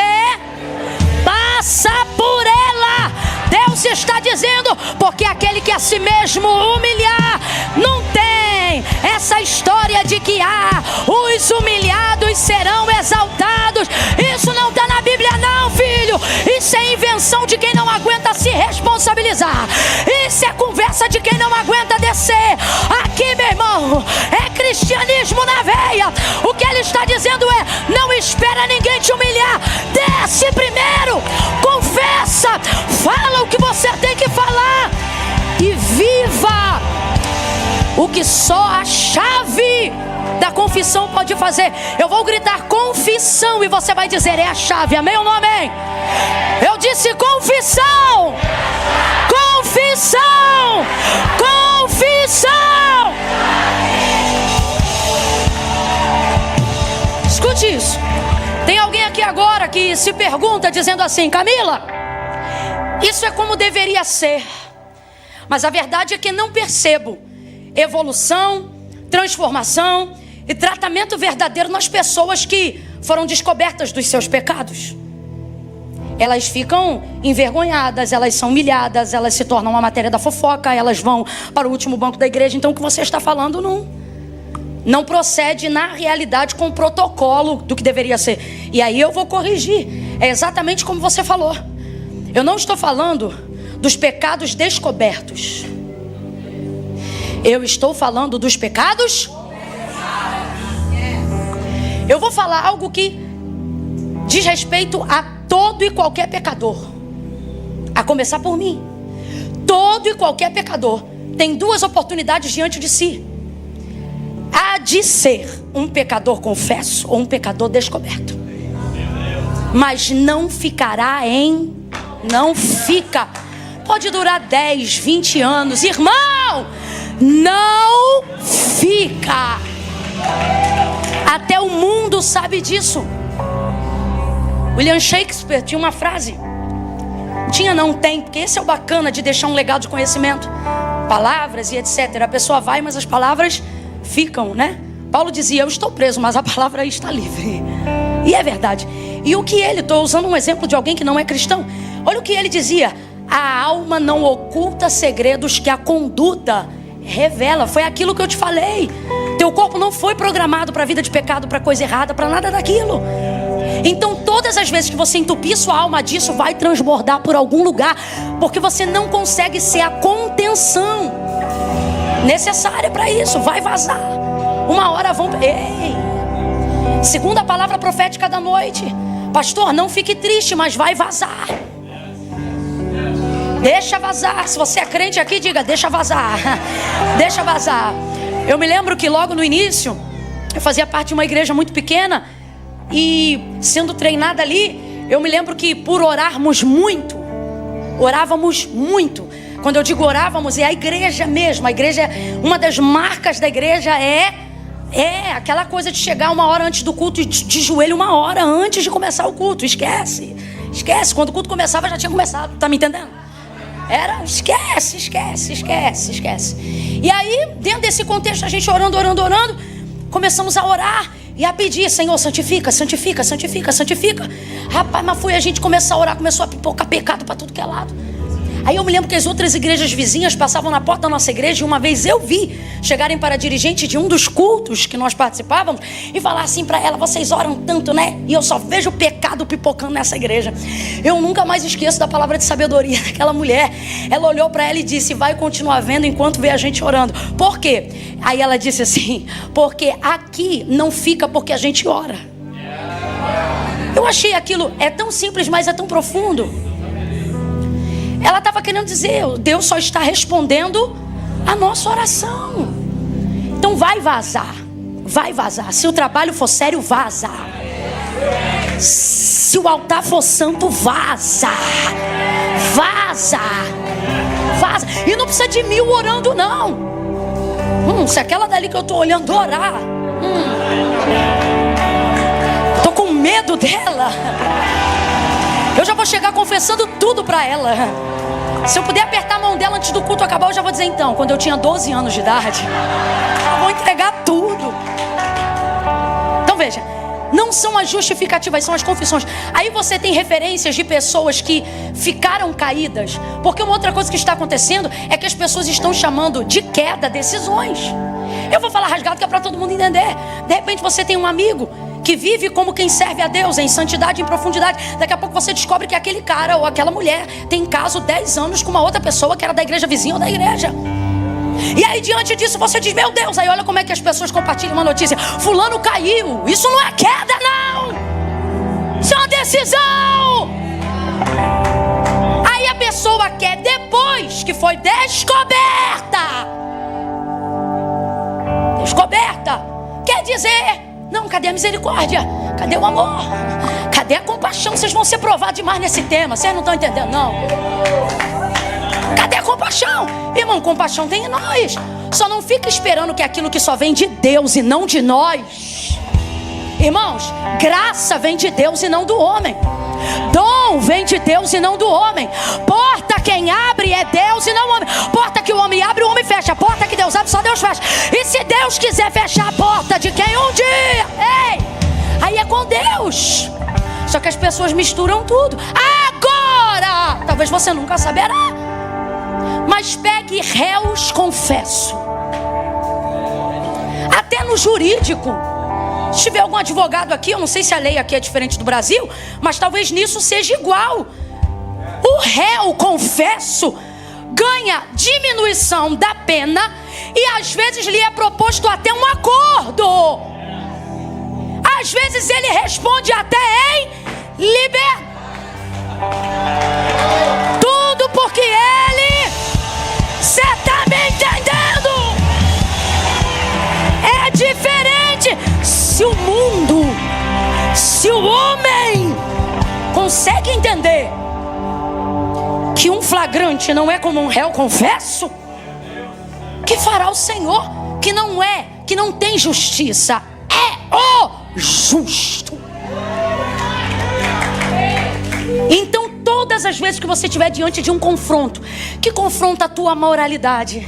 Speaker 1: passa por ela. Deus está dizendo, porque aquele que a si mesmo humilhar, não tem essa história de que os humilhados serão exaltados. Isso não está na Bíblia não, filho. Isso é invenção de quem não aguenta se responsabilizar. Isso é conversa de quem não aguenta descer aqui dizendo é: não espera ninguém te humilhar. Desce primeiro, confessa, fala o que você tem que falar e viva o que só a chave da confissão pode fazer. Eu vou gritar confissão e você vai dizer: é a chave. Amém ou não amém? Eu disse confissão. Confissão. Confissão. Escute isso. Tem alguém aqui agora que se pergunta dizendo assim: Camila, isso é como deveria ser, mas a verdade é que não percebo evolução, transformação e tratamento verdadeiro nas pessoas que foram descobertas dos seus pecados. Elas ficam envergonhadas, elas são humilhadas, elas se tornam uma matéria da fofoca, elas vão para o último banco da igreja. Então o que você está falando não procede na realidade com o protocolo do que deveria ser. E aí eu vou corrigir. É exatamente como você falou. Eu não estou falando dos pecados descobertos. Eu estou falando dos pecados. Eu vou falar algo que diz respeito a todo e qualquer pecador, a começar por mim. Todo e qualquer pecador tem duas oportunidades diante de si: há de ser um pecador confesso ou um pecador descoberto. Mas não ficará não fica. Pode durar 10, 20 anos, irmão, não fica. Até o mundo sabe disso. William Shakespeare tinha uma frase. Tem, porque esse é o bacana de deixar um legado de conhecimento. Palavras e etc. A pessoa vai, mas as palavras ficam, né? Paulo dizia: eu estou preso, mas a palavra está livre. E é verdade. E o que estou usando um exemplo de alguém que não é cristão. Olha o que ele dizia: a alma não oculta segredos que a conduta revela. Foi aquilo que eu te falei. Teu corpo não foi programado para a vida de pecado, para coisa errada, para nada daquilo. Então todas as vezes que você entupir sua alma disso, vai transbordar por algum lugar, porque você não consegue ser a contenção necessária para isso. Vai vazar. Uma hora vão... Segunda palavra profética da noite: pastor, não fique triste, mas vai vazar. Deixa vazar. Se você é crente aqui, diga: deixa vazar. Deixa vazar. Eu me lembro que logo no início eu fazia parte de uma igreja muito pequena, e sendo treinada ali, eu me lembro que por orávamos muito. Quando eu digo orávamos, é a igreja mesmo. A igreja, uma das marcas da igreja é aquela coisa de chegar uma hora antes do culto e de joelho uma hora antes de começar o culto. Esquece. Quando o culto começava, já tinha começado. Tá me entendendo? Era esquece. E aí, dentro desse contexto, a gente orando, começamos a orar e a pedir: Senhor, santifica. Rapaz, mas foi a gente começar a orar, começou a pipocar pecado para tudo que é lado. Aí eu me lembro que as outras igrejas vizinhas passavam na porta da nossa igreja, e uma vez eu vi chegarem para a dirigente de um dos cultos que nós participávamos e falar assim para ela: vocês oram tanto, né? E eu só vejo pecado pipocando nessa igreja. Eu nunca mais esqueço da palavra de sabedoria daquela mulher. Ela olhou para ela e disse: vai continuar vendo enquanto vê a gente orando. Por quê? Aí ela disse assim: porque aqui não fica porque a gente ora. Eu achei aquilo, é tão simples, mas é tão profundo. Ela estava querendo dizer: Deus só está respondendo a nossa oração. Então vai vazar. Se o trabalho for sério, vaza. Se o altar for santo, vaza. E não precisa de 1000 orando, não. Se aquela dali que eu estou olhando orar, estou com medo dela. Eu já vou chegar confessando tudo para ela. Se eu puder apertar a mão dela antes do culto acabar, eu já vou dizer: então, quando eu tinha 12 anos de idade, eu vou entregar tudo. Então veja, não são as justificativas, são as confissões. Aí você tem referências de pessoas que ficaram caídas, porque uma outra coisa que está acontecendo é que as pessoas estão chamando de queda decisões. Eu vou falar rasgado que é para todo mundo entender. De repente você tem um amigo que vive como quem serve a Deus, em santidade, em profundidade. Daqui a pouco você descobre que aquele cara ou aquela mulher tem caso 10 anos com uma outra pessoa que era da igreja vizinha ou da igreja. E aí diante disso você diz, meu Deus, aí olha como é que as pessoas compartilham uma notícia. Fulano caiu. Isso não é queda, não. Isso é uma decisão. Aí a pessoa quer, depois que foi descoberta, quer dizer, não, cadê a misericórdia? Cadê o amor? Cadê a compaixão? Vocês vão ser provados demais nesse tema. Vocês não estão entendendo, não. Cadê a compaixão? Irmão, compaixão tem em nós. Só não fica esperando que aquilo que só vem de Deus e não de nós. Irmãos, graça vem de Deus e não do homem. Dom vem de Deus e não do homem. Porta quem abre é Deus e não o homem. Porta que o homem abre, o homem fecha. Porta que Deus abre, só Deus fecha. E se Deus quiser fechar a porta de quem um dia, ei, aí é com Deus. Só que as pessoas misturam tudo. Agora, talvez você nunca saberá, mas pegue réus, confesso. Até no jurídico, se tiver algum advogado aqui, eu não sei se a lei aqui é diferente do Brasil, mas talvez nisso seja igual. O réu, confesso, ganha diminuição da pena e às vezes lhe é proposto até um acordo. Às vezes ele responde até em liberdade. Tudo porque ele... Você está me entendendo? É diferente. Se o mundo, se o homem consegue entender que um flagrante não é como um réu confesso, que fará o Senhor, que não tem justiça, é o justo. Então todas as vezes que você estiver diante de um confronto, que confronta a tua moralidade,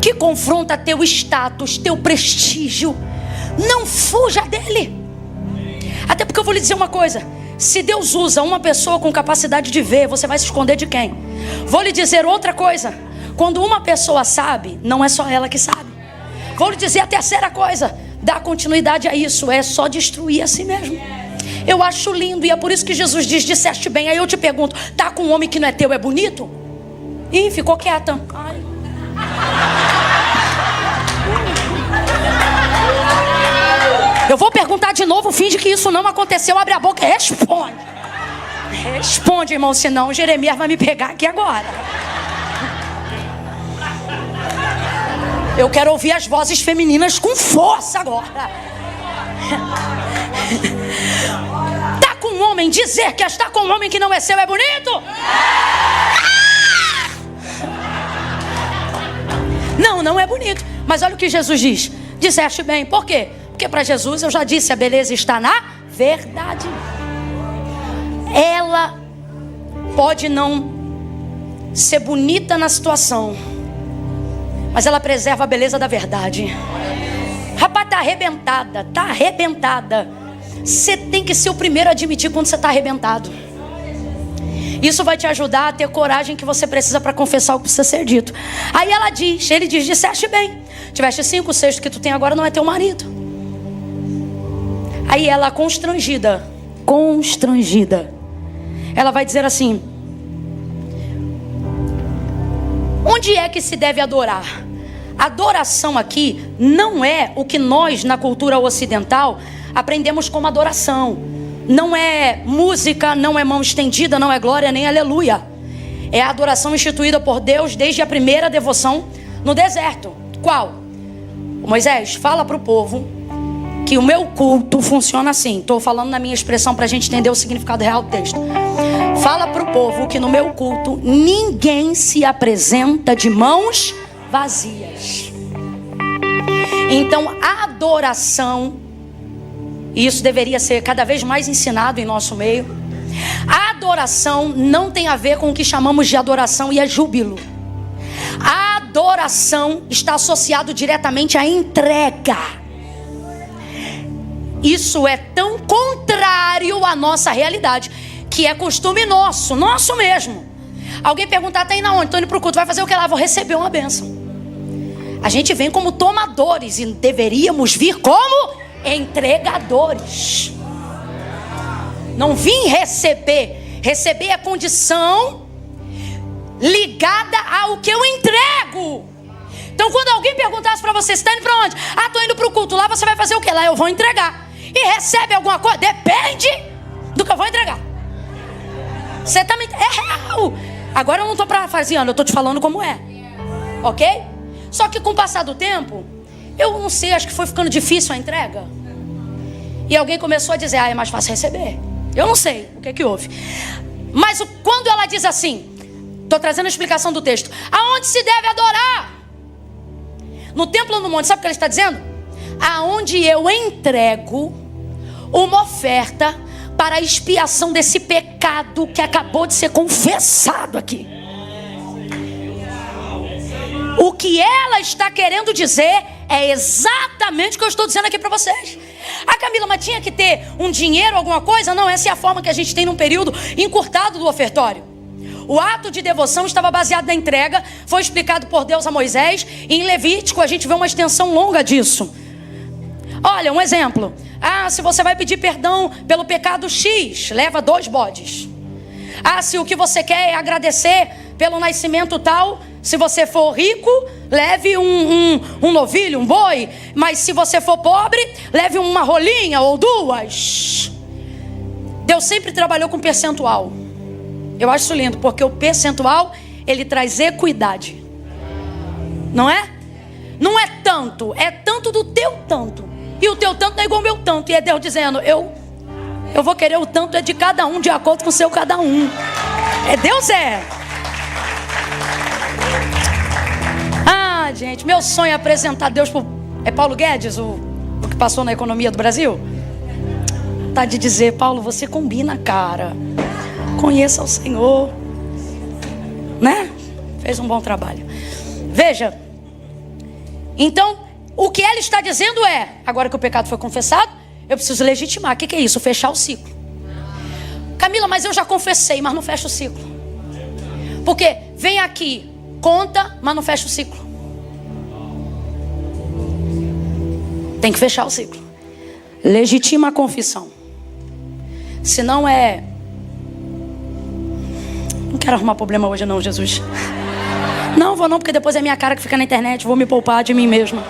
Speaker 1: que confronta teu status, teu prestígio, não fuja dele. Até porque eu vou lhe dizer uma coisa: se Deus usa uma pessoa com capacidade de ver, você vai se esconder de quem? Vou lhe dizer outra coisa: quando uma pessoa sabe, não é só ela que sabe. Vou lhe dizer a terceira coisa: dá continuidade a isso, é só destruir a si mesmo. Eu acho lindo, e é por isso que Jesus diz, disseste bem. Aí eu te pergunto, tá com um homem que não é teu, é bonito? Ih, ficou quieta. Ai. Eu vou perguntar de novo, finge que isso não aconteceu, abre a boca e responde. Responde, irmão, senão o Jeremias vai me pegar aqui agora. Eu quero ouvir as vozes femininas com força agora. Tá com um homem, dizer que está com um homem que não é seu é bonito? Não é bonito. Mas olha o que Jesus diz. Disseste bem, por quê? Porque para Jesus, eu já disse, a beleza está na verdade. Ela pode não ser bonita na situação, mas ela preserva a beleza da verdade. Rapaz, tá arrebentada. Você tem que ser o primeiro a admitir quando você está arrebentado. Isso vai te ajudar a ter coragem que você precisa para confessar o que precisa ser dito. Aí ele diz, disseste bem. Tiveste 5, o 6 que tu tem agora não é teu marido. Aí ela, constrangida, ela vai dizer assim: onde é que se deve adorar? Adoração aqui não é o que nós na cultura ocidental aprendemos como adoração. Não é música, não é mão estendida, não é glória nem aleluia. É a adoração instituída por Deus desde a primeira devoção no deserto. Qual? Moisés, fala para o povo que o meu culto funciona assim. Estou falando na minha expressão para a gente entender o significado real do texto. Fala para o povo que no meu culto ninguém se apresenta de mãos vazias. Então a adoração, e isso deveria ser cada vez mais ensinado em nosso meio, a adoração não tem a ver com o que chamamos de adoração e é júbilo. A adoração está associado diretamente à entrega. Isso é tão contrário à nossa realidade, que é costume nosso mesmo. Alguém perguntar, tá indo aonde? Estou indo para o culto, vai fazer o que lá? Vou receber uma bênção. A gente vem como tomadores e deveríamos vir como entregadores. Não vim receber. Receber é condição ligada ao que eu entrego. Então quando alguém perguntasse para você, você está indo para onde? Ah, estou indo para o culto. Lá você vai fazer o quê? Lá eu vou entregar. E recebe alguma coisa? Depende do que eu vou entregar. Você também é real. Agora eu não estou parafraseando, eu estou te falando como é. Ok? Só que com o passar do tempo, eu não sei, acho que foi ficando difícil a entrega. E alguém começou a dizer, é mais fácil receber. Eu não sei o que houve. Mas quando ela diz assim, estou trazendo a explicação do texto, aonde se deve adorar? No templo ou no monte, sabe o que ele está dizendo? Aonde eu entrego uma oferta para a expiação desse pecado que acabou de ser confessado aqui. O que ela está querendo dizer é exatamente o que eu estou dizendo aqui para vocês. Ah, Camila, mas tinha que ter um dinheiro, alguma coisa? Não, essa é a forma que a gente tem num período encurtado do ofertório. O ato de devoção estava baseado na entrega, foi explicado por Deus a Moisés. Em Levítico a gente vê uma extensão longa disso. Olha, um exemplo. Ah, se você vai pedir perdão pelo pecado X, leva 2 bodes. Ah, se o que você quer é agradecer pelo nascimento tal, se você for rico, leve um novilho, um boi. Mas se você for pobre, leve uma rolinha ou 2. Deus sempre trabalhou com percentual. Eu acho isso lindo, porque o percentual, ele traz equidade. Não é? Não é tanto, é tanto do teu tanto. E o teu tanto não é igual ao meu tanto. E é Deus dizendo, eu vou querer o tanto é de cada um, de acordo com o seu cada um. Deus é. Ah, gente, meu sonho é apresentar Deus pro... É Paulo Guedes, o que passou na economia do Brasil? Tá de dizer, Paulo, você combina, cara. Conheça o Senhor. Né? Fez um bom trabalho. Veja. Então, o que ela está dizendo é, agora que o pecado foi confessado, eu preciso legitimar. O que é isso? Fechar o ciclo. Camila, mas eu já confessei, mas não fecha o ciclo. Porque vem aqui, conta, mas não fecha o ciclo. Tem que fechar o ciclo. Legitima a confissão. Senão é... Não quero arrumar problema hoje não, Jesus. Não, vou não, porque depois é minha cara que fica na internet. Vou me poupar de mim mesma.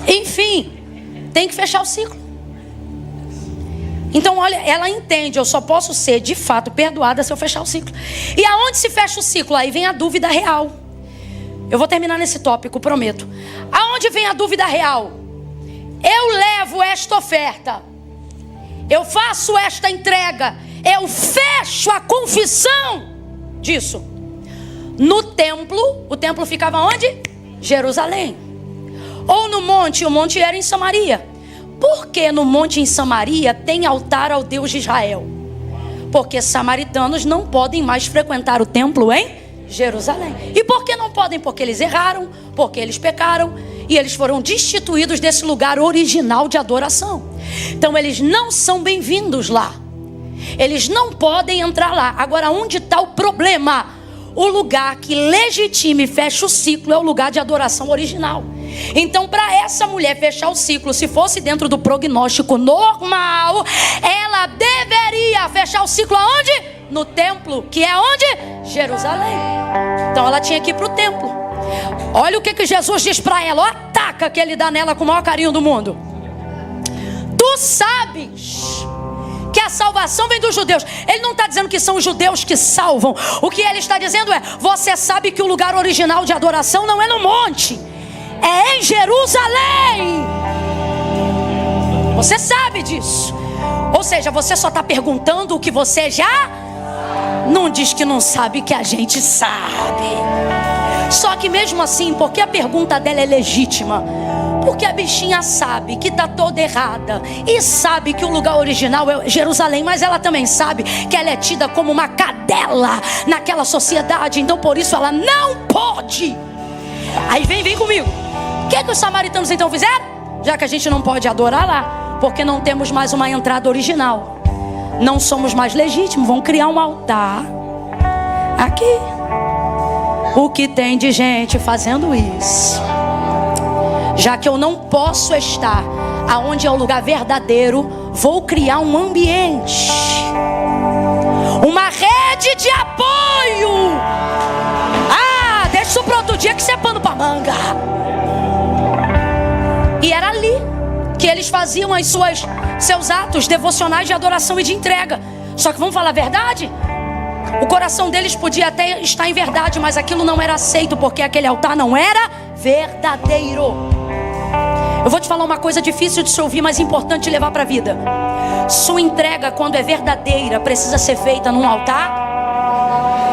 Speaker 1: Enfim, tem que fechar o ciclo. Então, olha, ela entende, eu só posso ser de fato perdoada se eu fechar o ciclo. E aonde se fecha o ciclo? Aí vem a dúvida real. Eu vou terminar nesse tópico, prometo. Aonde vem a dúvida real? Eu levo esta oferta, eu faço esta entrega, eu fecho a confissão disso. No templo, o templo ficava onde? Jerusalém. Ou no monte, o monte era em Samaria. Por que no monte em Samaria tem altar ao Deus de Israel? Porque samaritanos não podem mais frequentar o templo em Jerusalém. E por que não podem? Porque eles erraram, porque eles pecaram e eles foram destituídos desse lugar original de adoração. Então eles não são bem-vindos lá. Eles não podem entrar lá. Agora, onde está o problema? O lugar que legitima e fecha o ciclo é o lugar de adoração original. Então, para essa mulher fechar o ciclo, se fosse dentro do prognóstico normal, ela deveria fechar o ciclo aonde? No templo, que é onde? Jerusalém. Então ela tinha que ir para o templo. Olha o que Jesus diz para ela. Olha a taca que ele dá nela com o maior carinho do mundo. Tu sabes que a salvação vem dos judeus. Ele não está dizendo que são os judeus que salvam. O que ele está dizendo é, você sabe que o lugar original de adoração não é no monte, é em Jerusalém. Você sabe disso. Ou seja, você só está perguntando o que você já não diz que não sabe, que a gente sabe. Só que mesmo assim, porque a pergunta dela é legítima, porque a bichinha sabe que está toda errada e sabe que o lugar original é Jerusalém, mas ela também sabe que ela é tida como uma cadela naquela sociedade. Então por isso ela não pode. Aí vem comigo. O que os samaritanos então fizeram? Já que a gente não pode adorar lá, porque não temos mais uma entrada original, não somos mais legítimos, vão criar um altar aqui. O que tem de gente fazendo isso? Já que eu não posso estar aonde é o lugar verdadeiro, vou criar um ambiente, uma rede de apoio. Ah, deixa isso para outro dia que isso é pano pra manga. E era ali que eles faziam seus atos devocionais de adoração e de entrega. Só que vamos falar a verdade? O coração deles podia até estar em verdade, mas aquilo não era aceito, porque aquele altar não era verdadeiro. Eu vou te falar uma coisa difícil de se ouvir, mas importante de levar para a vida. Sua entrega, quando é verdadeira, precisa ser feita num altar,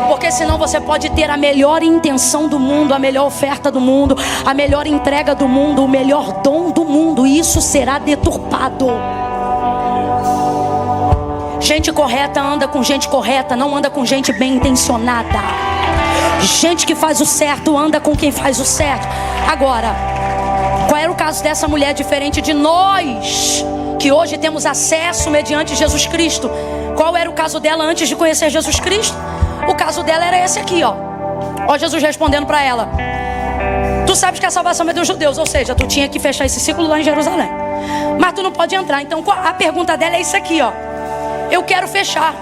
Speaker 1: porque senão você pode ter a melhor intenção do mundo, a melhor oferta do mundo, a melhor entrega do mundo, o melhor dom do mundo, e isso será deturpado. Gente correta anda com gente correta, não anda com gente bem intencionada. Gente que faz o certo anda com quem faz o certo. Agora, qual era o caso dessa mulher diferente de nós, que hoje temos acesso mediante Jesus Cristo? Qual era o caso dela antes de conhecer Jesus Cristo? O caso dela era esse aqui, ó. Ó, Jesus respondendo para ela: tu sabes que a salvação é dos judeus, ou seja, tu tinha que fechar esse ciclo lá em Jerusalém, mas tu não pode entrar. Então a pergunta dela é isso aqui, ó. Eu quero fechar,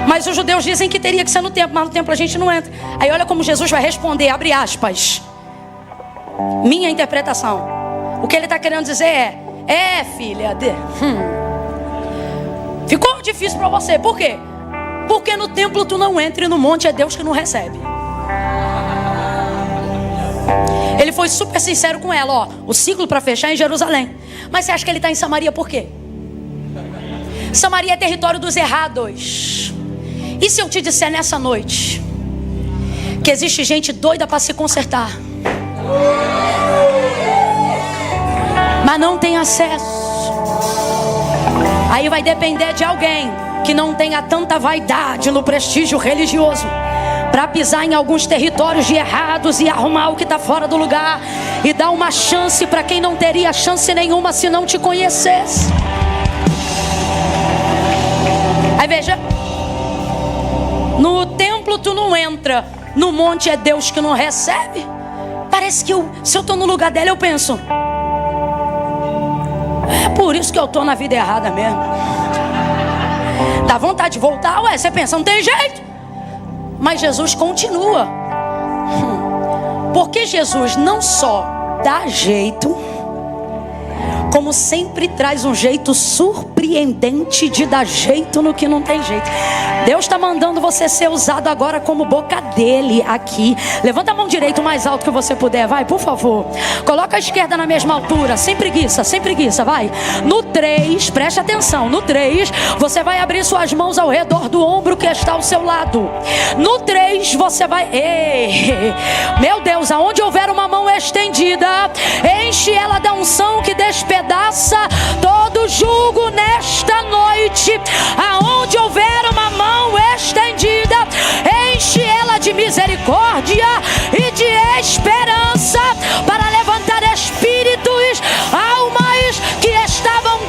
Speaker 1: mas os judeus dizem que teria que ser no templo, mas no templo a gente não entra. Aí olha como Jesus vai responder, abre aspas, minha interpretação. O que ele está querendo dizer filha, ficou difícil para você. Por quê? Porque no templo tu não entra e no monte é Deus que não recebe. Ele foi super sincero com ela, ó. O ciclo para fechar é em Jerusalém. Mas você acha que ele está em Samaria por quê? Samaria é território dos errados. E se eu te disser nessa noite que existe gente doida para se consertar, mas não tem acesso? Aí vai depender de alguém que não tenha tanta vaidade no prestígio religioso para pisar em alguns territórios de errados e arrumar o que está fora do lugar e dar uma chance para quem não teria chance nenhuma se não te conhecesse. Aí veja, no templo tu não entra, no monte é Deus que não recebe. Parece que se eu estou no lugar dela eu penso, é por isso que eu estou na vida errada mesmo. Dá vontade de voltar, ué, você pensa, não tem jeito. Mas Jesus continua. Porque Jesus não só dá jeito, como sempre traz um jeito surpreendente de dar jeito no que não tem jeito. Deus está mandando você ser usado agora como boca dele aqui. Levanta a mão direita o mais alto que você puder, vai, por favor. Coloca a esquerda na mesma altura, sem preguiça, vai. No 3, preste atenção, no 3, você vai abrir suas mãos ao redor do ombro que está ao seu lado. No 3, você vai... Meu Deus, aonde houver uma mão estendida, enche ela da unção que despedaça todo jugo nesta noite. Aonde houver uma mão estendida, enche ela de misericórdia e de esperança para levantar espíritos, almas que estavam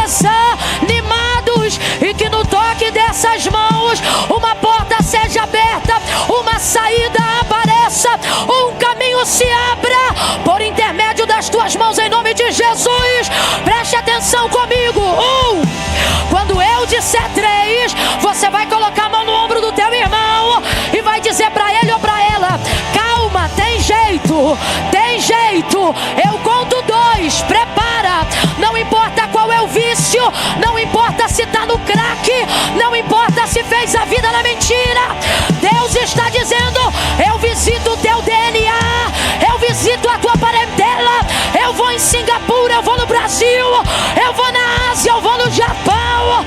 Speaker 1: desanimados, e que no toque dessas mãos uma porta seja aberta, uma saída apareça, um caminho se abra por intermédio das tuas mãos, em nome de Jesus. Preste atenção comigo. 1, quando eu disser 3, você vai colocar a mão no ombro do teu irmão e vai dizer para ele ou para ela: calma, tem jeito, eu conto 2, prepara. Não importa qual é o vício, não importa se está no crack, não importa se fez a vida na mentira, Deus está dizendo: eu visito o teu DNA, eu visito a tua parentela, eu vou em Singapura, eu vou no Brasil, eu vou na Ásia, eu vou no Japão,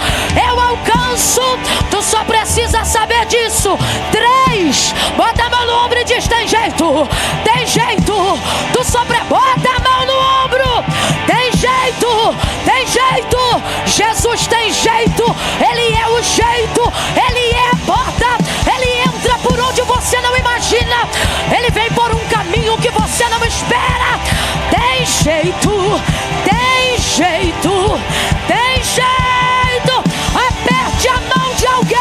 Speaker 1: eu alcanço. Tu só precisa saber disso. 3, bota a mão no ombro e diz: tem jeito, tu só bota a mão no ombro, tem jeito, Jesus tem jeito, Ele é o jeito, Ele é a porta, Ele entra por onde você não imagina, Ele vem por um caminho que você não espera. Tem jeito, aperte a mão de alguém.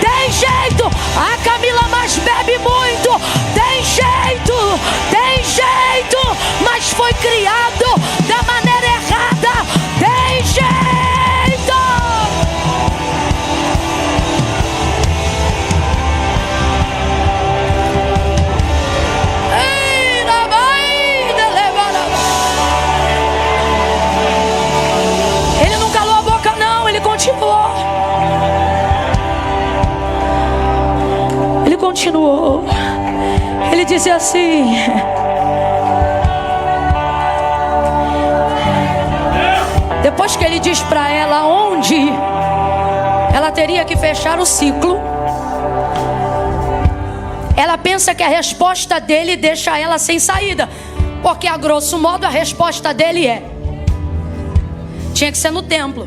Speaker 1: Tem jeito, a Camila mais bebe muito, tem jeito, mas foi criado da maneira errada, tem jeito. continuou. Ele dizia assim: depois que ele diz para ela onde ela teria que fechar o ciclo, ela pensa que a resposta dele deixa ela sem saída, porque a grosso modo a resposta dele tinha que ser no templo.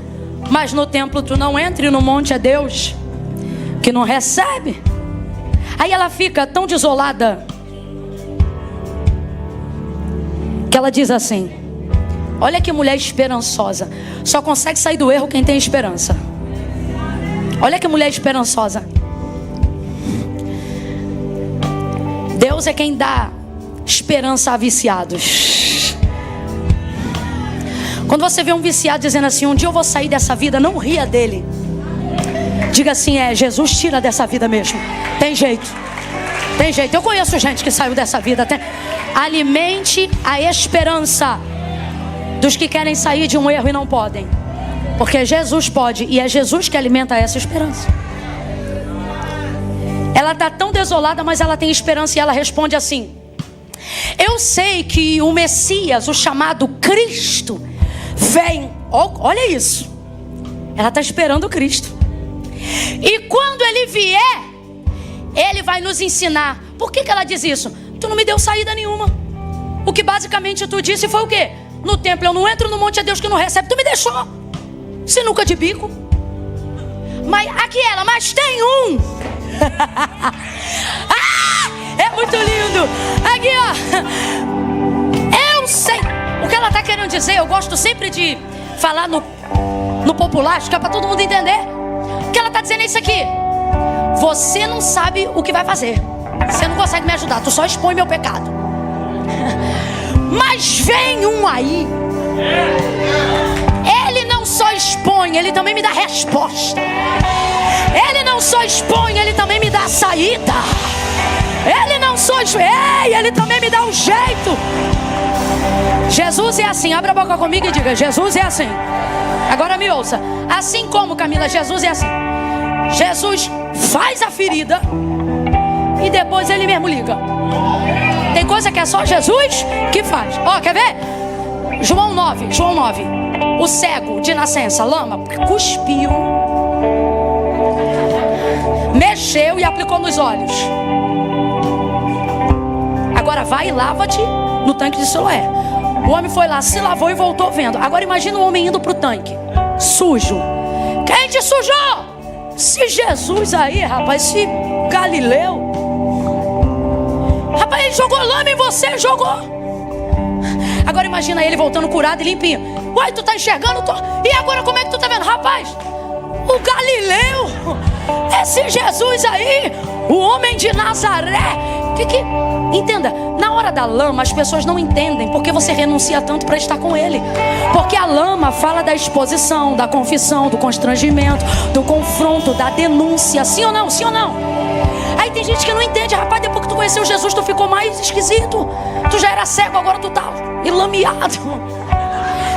Speaker 1: Mas no templo tu não entra e no monte é Deus que não recebe. Aí ela fica tão desolada que ela diz assim: olha que mulher esperançosa. Só consegue sair do erro quem tem esperança. Olha que mulher esperançosa. Deus é quem dá esperança a viciados. Quando você vê um viciado dizendo assim: um dia eu vou sair dessa vida, não ria dele. Diga assim: Jesus tira dessa vida mesmo. Tem jeito. Tem jeito. Eu conheço gente que saiu dessa vida. Alimente a esperança dos que querem sair de um erro e não podem. Porque Jesus pode, e é Jesus que alimenta essa esperança. Ela está tão desolada, mas ela tem esperança, e ela responde assim: eu sei que o Messias, o chamado Cristo, vem. Olha isso. Ela está esperando o Cristo. E quando ele vier, ele vai nos ensinar. Por que ela diz isso? Tu não me deu saída nenhuma. O que basicamente tu disse foi o quê? No templo eu não entro, no monte é Deus que não recebe. Tu me deixou sinuca de bico. Mas aqui ela, mas tem um. É muito lindo. Aqui ó, eu sei o que ela está querendo dizer. Eu gosto sempre de falar no popular, acho que é para todo mundo entender. O que ela está dizendo é isso aqui: você não sabe o que vai fazer, você não consegue me ajudar, tu só expõe meu pecado. Mas vem um aí, ele não só expõe, ele também me dá resposta. Ele não só expõe, ele também me dá a saída. Ele não só expõe, ele também me dá um jeito. Jesus é assim. Abra a boca comigo e diga: Jesus é assim. Agora me ouça. Assim como, Camila, Jesus é assim. Jesus faz a ferida e depois ele mesmo liga. Tem coisa que é só Jesus que faz. Quer ver? João 9. O cego de nascença, lama, cuspiu, mexeu e aplicou nos olhos. Agora vai e lava-te no tanque de Siloé. O homem foi lá, se lavou e voltou vendo. Agora imagina o homem indo para o tanque sujo. Quem te sujou? Se Jesus aí, rapaz, esse Galileu, rapaz, ele jogou lama em você, jogou. Agora imagina ele voltando curado e limpinho. Uai, tu tá enxergando? E agora como é que tu tá vendo? Rapaz, o Galileu, esse Jesus aí, o homem de Nazaré. Entenda, na hora da lama as pessoas não entendem porque você renuncia tanto para estar com ele. Porque a lama fala da exposição, da confissão, do constrangimento, do confronto, da denúncia. Sim ou não? Sim ou não? Aí tem gente que não entende. Rapaz, depois que tu conheceu Jesus, tu ficou mais esquisito. Tu já era cego, agora tu tá enlameado.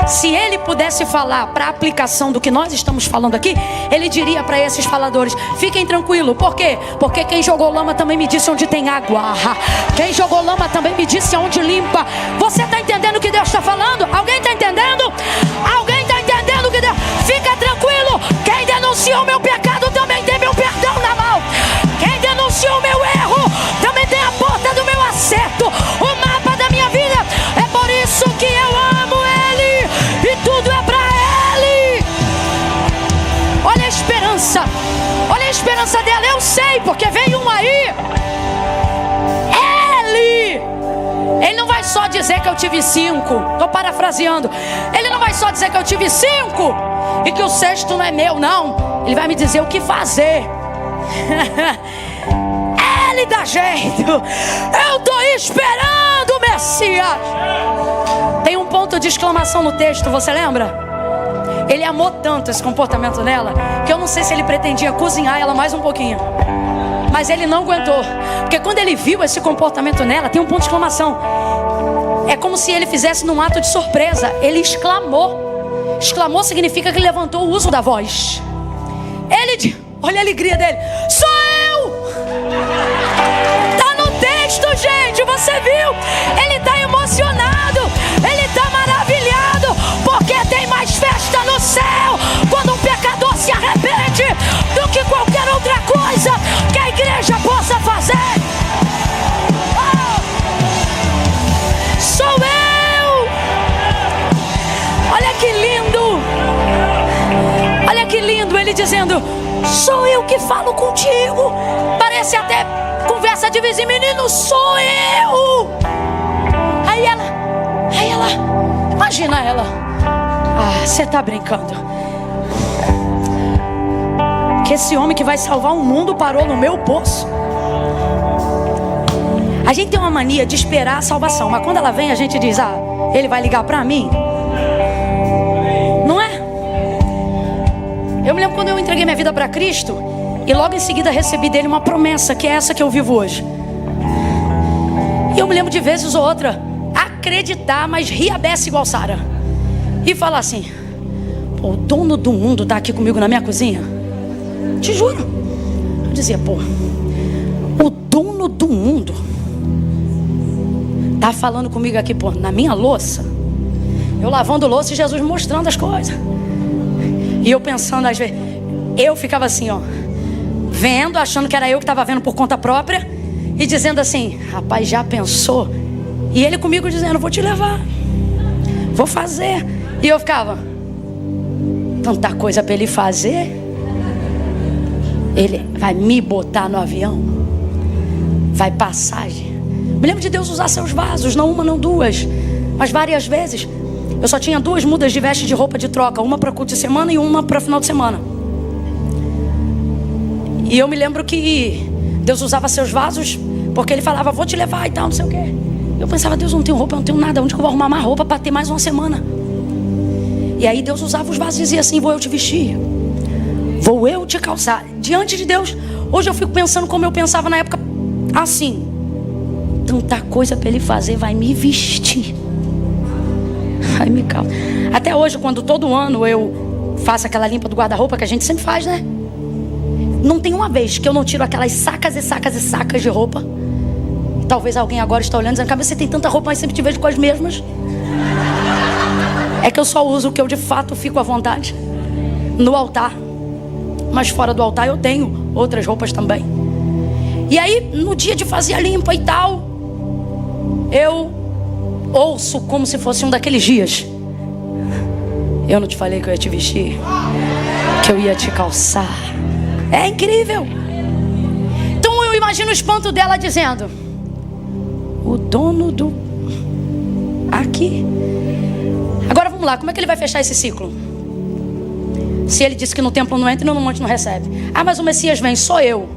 Speaker 1: Se ele pudesse falar para a aplicação do que nós estamos falando aqui, ele diria para esses faladores: fiquem tranquilos. Por quê? Porque quem jogou lama também me disse onde tem água. Quem jogou lama também me disse onde limpa. Você está entendendo o que Deus está falando? Alguém está entendendo? Alguém está entendendo o que Deus... Fica tranquilo. Quem denunciou o meu pecado também tem meu perdão na mão. Quem denunciou o meu erro também tem a porta do meu acerto, o mapa da minha vida. É por isso que eu amo ele e tudo é pra ele. Olha a esperança. Olha a esperança dela. Eu sei, porque veio um aí. Ele não vai só dizer que eu tive 5. Estou parafraseando. Ele não vai só dizer que eu tive 5 e que o 6º não é meu, não. Ele vai me dizer o que fazer. Ele dá jeito. Eu estou esperando o Messias. Tem um ponto de exclamação no texto, você lembra? Ele amou tanto esse comportamento nela que eu não sei se ele pretendia cozinhar ela mais um pouquinho. Mas ele não aguentou. Porque quando ele viu esse comportamento nela, tem um ponto de exclamação. É como se ele fizesse num ato de surpresa. Ele exclamou. Exclamou significa que ele levantou o uso da voz. Olha a alegria dele. Sou eu! Tá no texto, gente, você viu? Ele tá emocionado, ele tá maravilhado, porque tem mais festa no céu quando um pecador se arrepende do que qualquer outra coisa que a igreja possa fazer. Sou eu! Olha que lindo! Olha que lindo ele dizendo: sou eu que falo contigo. Parece até conversa de vizinho. Menino, sou eu. Aí ela, imagina ela: ah, você tá brincando? Que esse homem que vai salvar o mundo parou no meu poço? A gente tem uma mania de esperar a salvação, mas quando ela vem a gente diz: ah, ele vai ligar pra mim? Não é? Eu me lembro quando eu entreguei minha vida para Cristo e logo em seguida recebi dele uma promessa, que é essa que eu vivo hoje. E eu me lembro de vezes ou outra acreditar, mas rir a beça igual Sara, e falar assim: pô, o dono do mundo tá aqui comigo na minha cozinha. Te juro. Eu dizia: pô, o dono do mundo tá falando comigo aqui, pô, na minha louça. Eu lavando louça e Jesus mostrando as coisas. E eu pensando, às vezes, eu ficava assim, ó, vendo, achando que era eu que estava vendo por conta própria, e dizendo assim: rapaz, já pensou? E ele comigo dizendo: vou te levar, vou fazer. E eu ficava: tanta coisa para ele fazer. Ele vai me botar no avião, vai passagem. Me lembro de Deus usar seus vasos, não uma, não duas, mas várias vezes. Eu só tinha 2 mudas de veste de roupa de troca, uma para culto de semana e uma para final de semana. E eu me lembro que Deus usava seus vasos, porque ele falava: vou te levar e tal, não sei o quê. Eu pensava: Deus, eu não tenho roupa, eu não tenho nada, onde que eu vou arrumar mais roupa para ter mais uma semana? E aí Deus usava os vasos e dizia assim: vou eu te vestir, vou eu te calçar. Diante de Deus, hoje eu fico pensando como eu pensava na época, assim: tanta coisa para ele fazer, vai me vestir, vai me calçar. Até hoje, quando todo ano eu faço aquela limpa do guarda-roupa que a gente sempre faz, né? Não tem uma vez que eu não tiro aquelas sacas e sacas e sacas de roupa. Talvez alguém agora está olhando dizendo: cara, você tem tanta roupa, mas sempre te vejo com as mesmas. É que eu só uso o que eu de fato fico à vontade no altar. Mas fora do altar eu tenho outras roupas também. E aí, no dia de fazer a limpa e tal, eu ouço como se fosse um daqueles dias: eu não te falei que eu ia te vestir, que eu ia te calçar? É incrível. Então eu imagino o espanto dela dizendo: o dono do... aqui. Agora vamos lá, como é que ele vai fechar esse ciclo? Se ele disse que no templo não entra e no monte não recebe. Ah, mas o Messias vem, sou eu.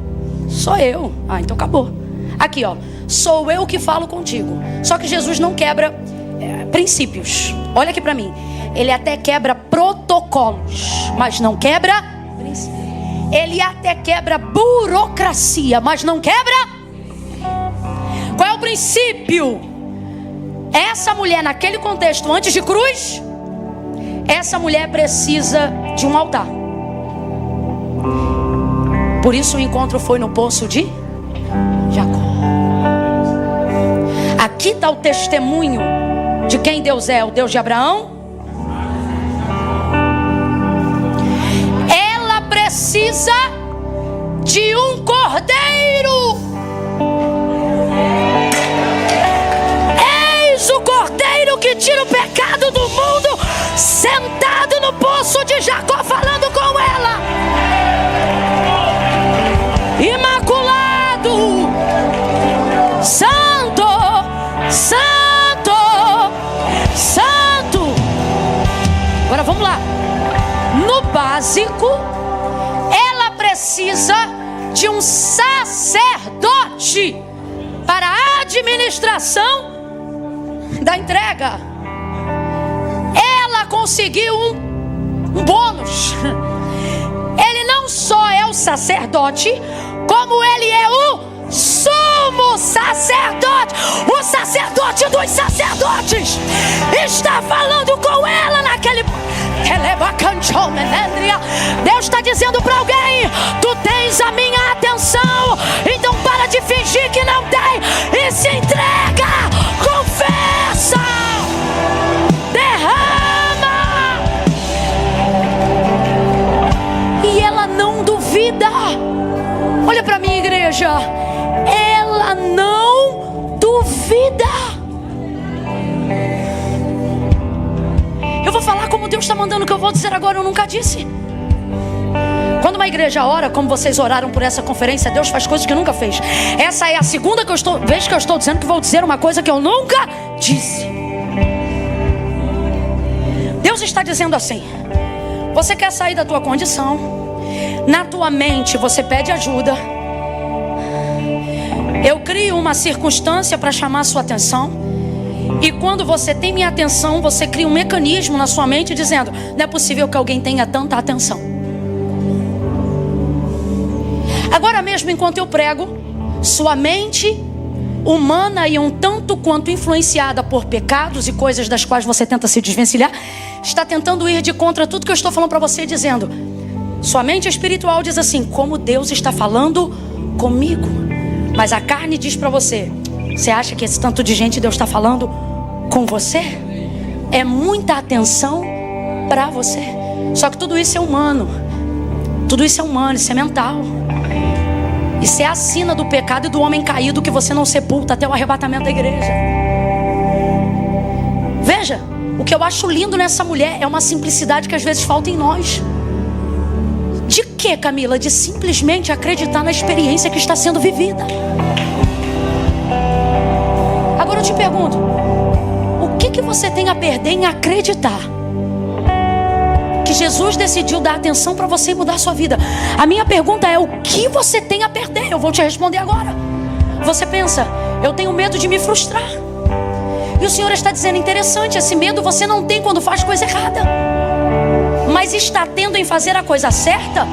Speaker 1: Sou eu. Ah, então acabou. Aqui, ó: sou eu que falo contigo. Só que Jesus não quebra princípios. Olha aqui pra mim. Ele até quebra protocolos, mas não quebra princípios. Ele até quebra burocracia, mas não quebra. Qual é o princípio? Essa mulher, naquele contexto, antes de cruz, essa mulher precisa de um altar. Por isso o encontro foi no poço de Jacó. Aqui está o testemunho de quem Deus é: o Deus de Abraão. Ela precisa de um cordeiro. Eis o cordeiro que tira o pecado do mundo, sentado no poço de Jacó, falando com ela. Imaculado, santo, santo, santo. Agora vamos lá. No básico, ela precisa de um sacerdote para a administração da entrega. Ela conseguiu um bônus. Ele não só é o sacerdote, como ele é o sumo sacerdote. O sacerdote dos sacerdotes está falando com ela naquele... Deus está dizendo para alguém: tu tens a minha atenção, então para ela não duvida. Eu vou falar como Deus está mandando, o que eu vou dizer agora eu nunca disse. Quando uma igreja ora, como vocês oraram por essa conferência, Deus faz coisas que nunca fez. Essa é a segunda vez que eu estou dizendo que vou dizer uma coisa que eu nunca disse. Deus está dizendo assim: você quer sair da tua condição, na tua mente você pede ajuda, eu crio uma circunstância para chamar a sua atenção, e quando você tem minha atenção, você cria um mecanismo na sua mente dizendo: não é possível que alguém tenha tanta atenção. Agora mesmo, enquanto eu prego, sua mente humana e um tanto quanto influenciada por pecados e coisas das quais você tenta se desvencilhar, está tentando ir de contra tudo que eu estou falando para você, dizendo: sua mente espiritual diz assim: como Deus está falando comigo. Mas a carne diz para você: você acha que esse tanto de gente Deus está falando com você? É muita atenção para você. Só que tudo isso é humano. Tudo isso é humano, isso é mental. Isso é a sina do pecado e do homem caído que você não sepulta até o arrebatamento da igreja. Veja, o que eu acho lindo nessa mulher é uma simplicidade que às vezes falta em nós. De que, Camila? De simplesmente acreditar na experiência que está sendo vivida. Agora eu te pergunto: o que você tem a perder em acreditar que Jesus decidiu dar atenção para você e mudar a sua vida? A minha pergunta é: o que você tem a perder? Eu vou te responder agora. Você pensa: eu tenho medo de me frustrar. E o Senhor está dizendo: interessante, esse medo você não tem quando faz coisa errada, mas está tendo em fazer a coisa certa.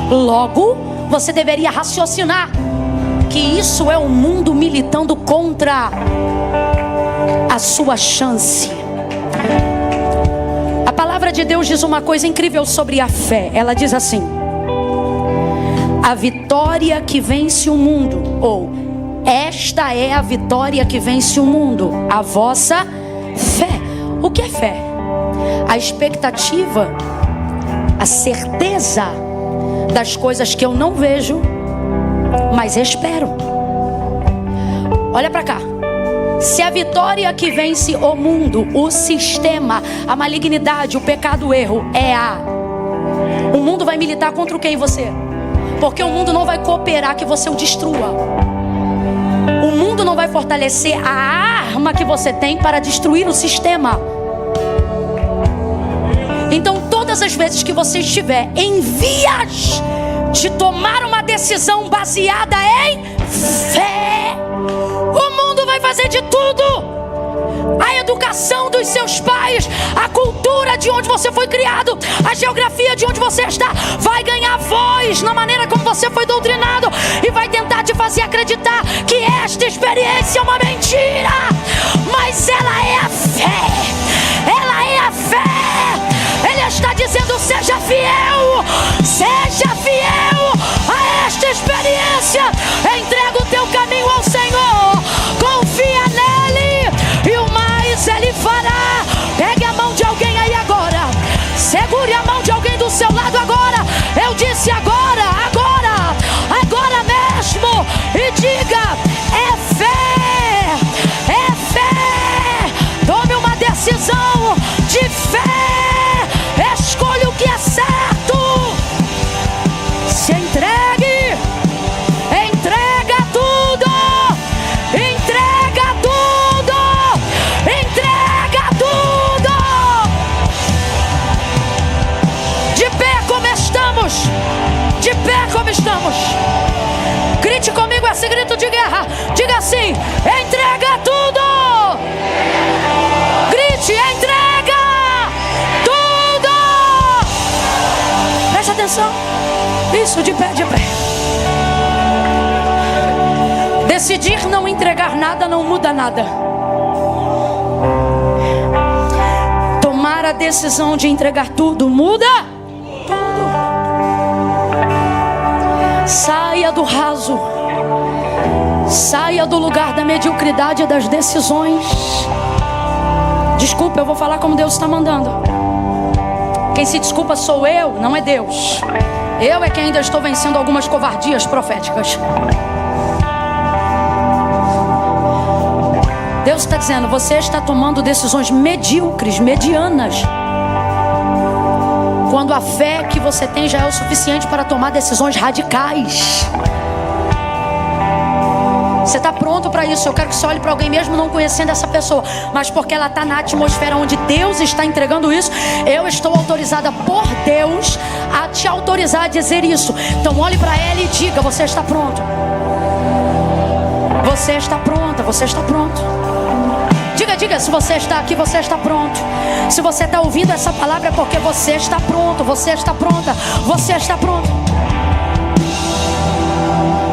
Speaker 1: Logo, você deveria raciocinar que isso é o mundo militando contra a sua chance. A palavra de Deus diz uma coisa incrível sobre a fé. Ela diz assim: a vitória que vence o mundo, ou esta é a vitória que vence o mundo, a vossa fé. O que é fé? A expectativa, a certeza das coisas que eu não vejo, mas espero. Olha para cá. Se a vitória que vence o mundo, o sistema, a malignidade, o pecado, o erro, o mundo vai militar contra quem? Você. Porque o mundo não vai cooperar que você o destrua. O mundo não vai fortalecer a arma que você tem para destruir o sistema. Então, todas as vezes que você estiver em vias de tomar uma decisão baseada em fé, o mundo vai fazer de tudo. A educação dos seus pais, a cultura de onde você foi criado, a geografia de onde você está, vai ganhar voz na maneira como você foi doutrinado e vai tentar te fazer acreditar que esta experiência é uma mentira. Mas ela é a fé. Ela é a fé. Ele está dizendo: seja fiel. Seja fiel a esta experiência. Entrega o teu caminho ao Senhor. Confia nele e o mais Ele fará. Pegue a mão de alguém aí agora. Segure a mão de alguém do seu lado agora. Eu disse agora, agora, agora mesmo. E diga: é fé. É fé. Tome uma decisão de fé. Escolha o que é certo. Se entregue. Entrega tudo. Entrega tudo. Entrega tudo. De pé como estamos. De pé como estamos. Grite comigo esse grito de guerra. Diga assim: entrega tudo. Grite: entrega tudo. Presta atenção. Isso, de pé, de pé. Decidir não entregar nada não muda nada. Tomar a decisão de entregar tudo muda tudo. Saia do raso. Saia do lugar da mediocridade e das decisões. Desculpa, eu vou falar como Deus está mandando. Quem se desculpa sou eu, não é Deus. Eu é que ainda estou vencendo algumas covardias proféticas. Deus está dizendo, você está tomando decisões medíocres, medianas, quando a fé que você tem já é o suficiente para tomar decisões radicais. Você está pronto para isso? Eu quero que você olhe para alguém mesmo não conhecendo essa pessoa, mas porque ela está na atmosfera onde Deus está entregando isso, eu estou autorizada por Deus a te autorizar a dizer isso. Então olhe para ela e diga, você está pronto. Você está pronta, você está pronto. Diga, se você está aqui, você está pronto. Se você está ouvindo essa palavra é porque você está pronto, você está pronta, você está pronto.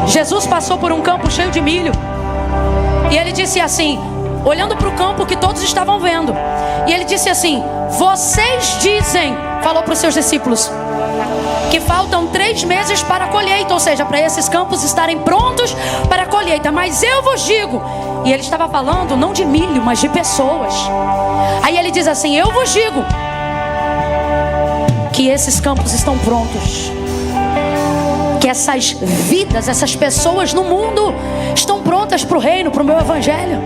Speaker 1: Jesus passou por um campo cheio de milho e ele disse assim, olhando para o campo que todos estavam vendo, e ele disse assim, vocês dizem, falou para os seus discípulos, que faltam 3 meses para a colheita, ou seja, para esses campos estarem prontos para a colheita, mas eu vos digo, e ele estava falando não de milho, mas de pessoas. Aí ele diz assim, eu vos digo que esses campos estão prontos, que essas vidas, essas pessoas no mundo estão prontas para o reino, para o meu evangelho.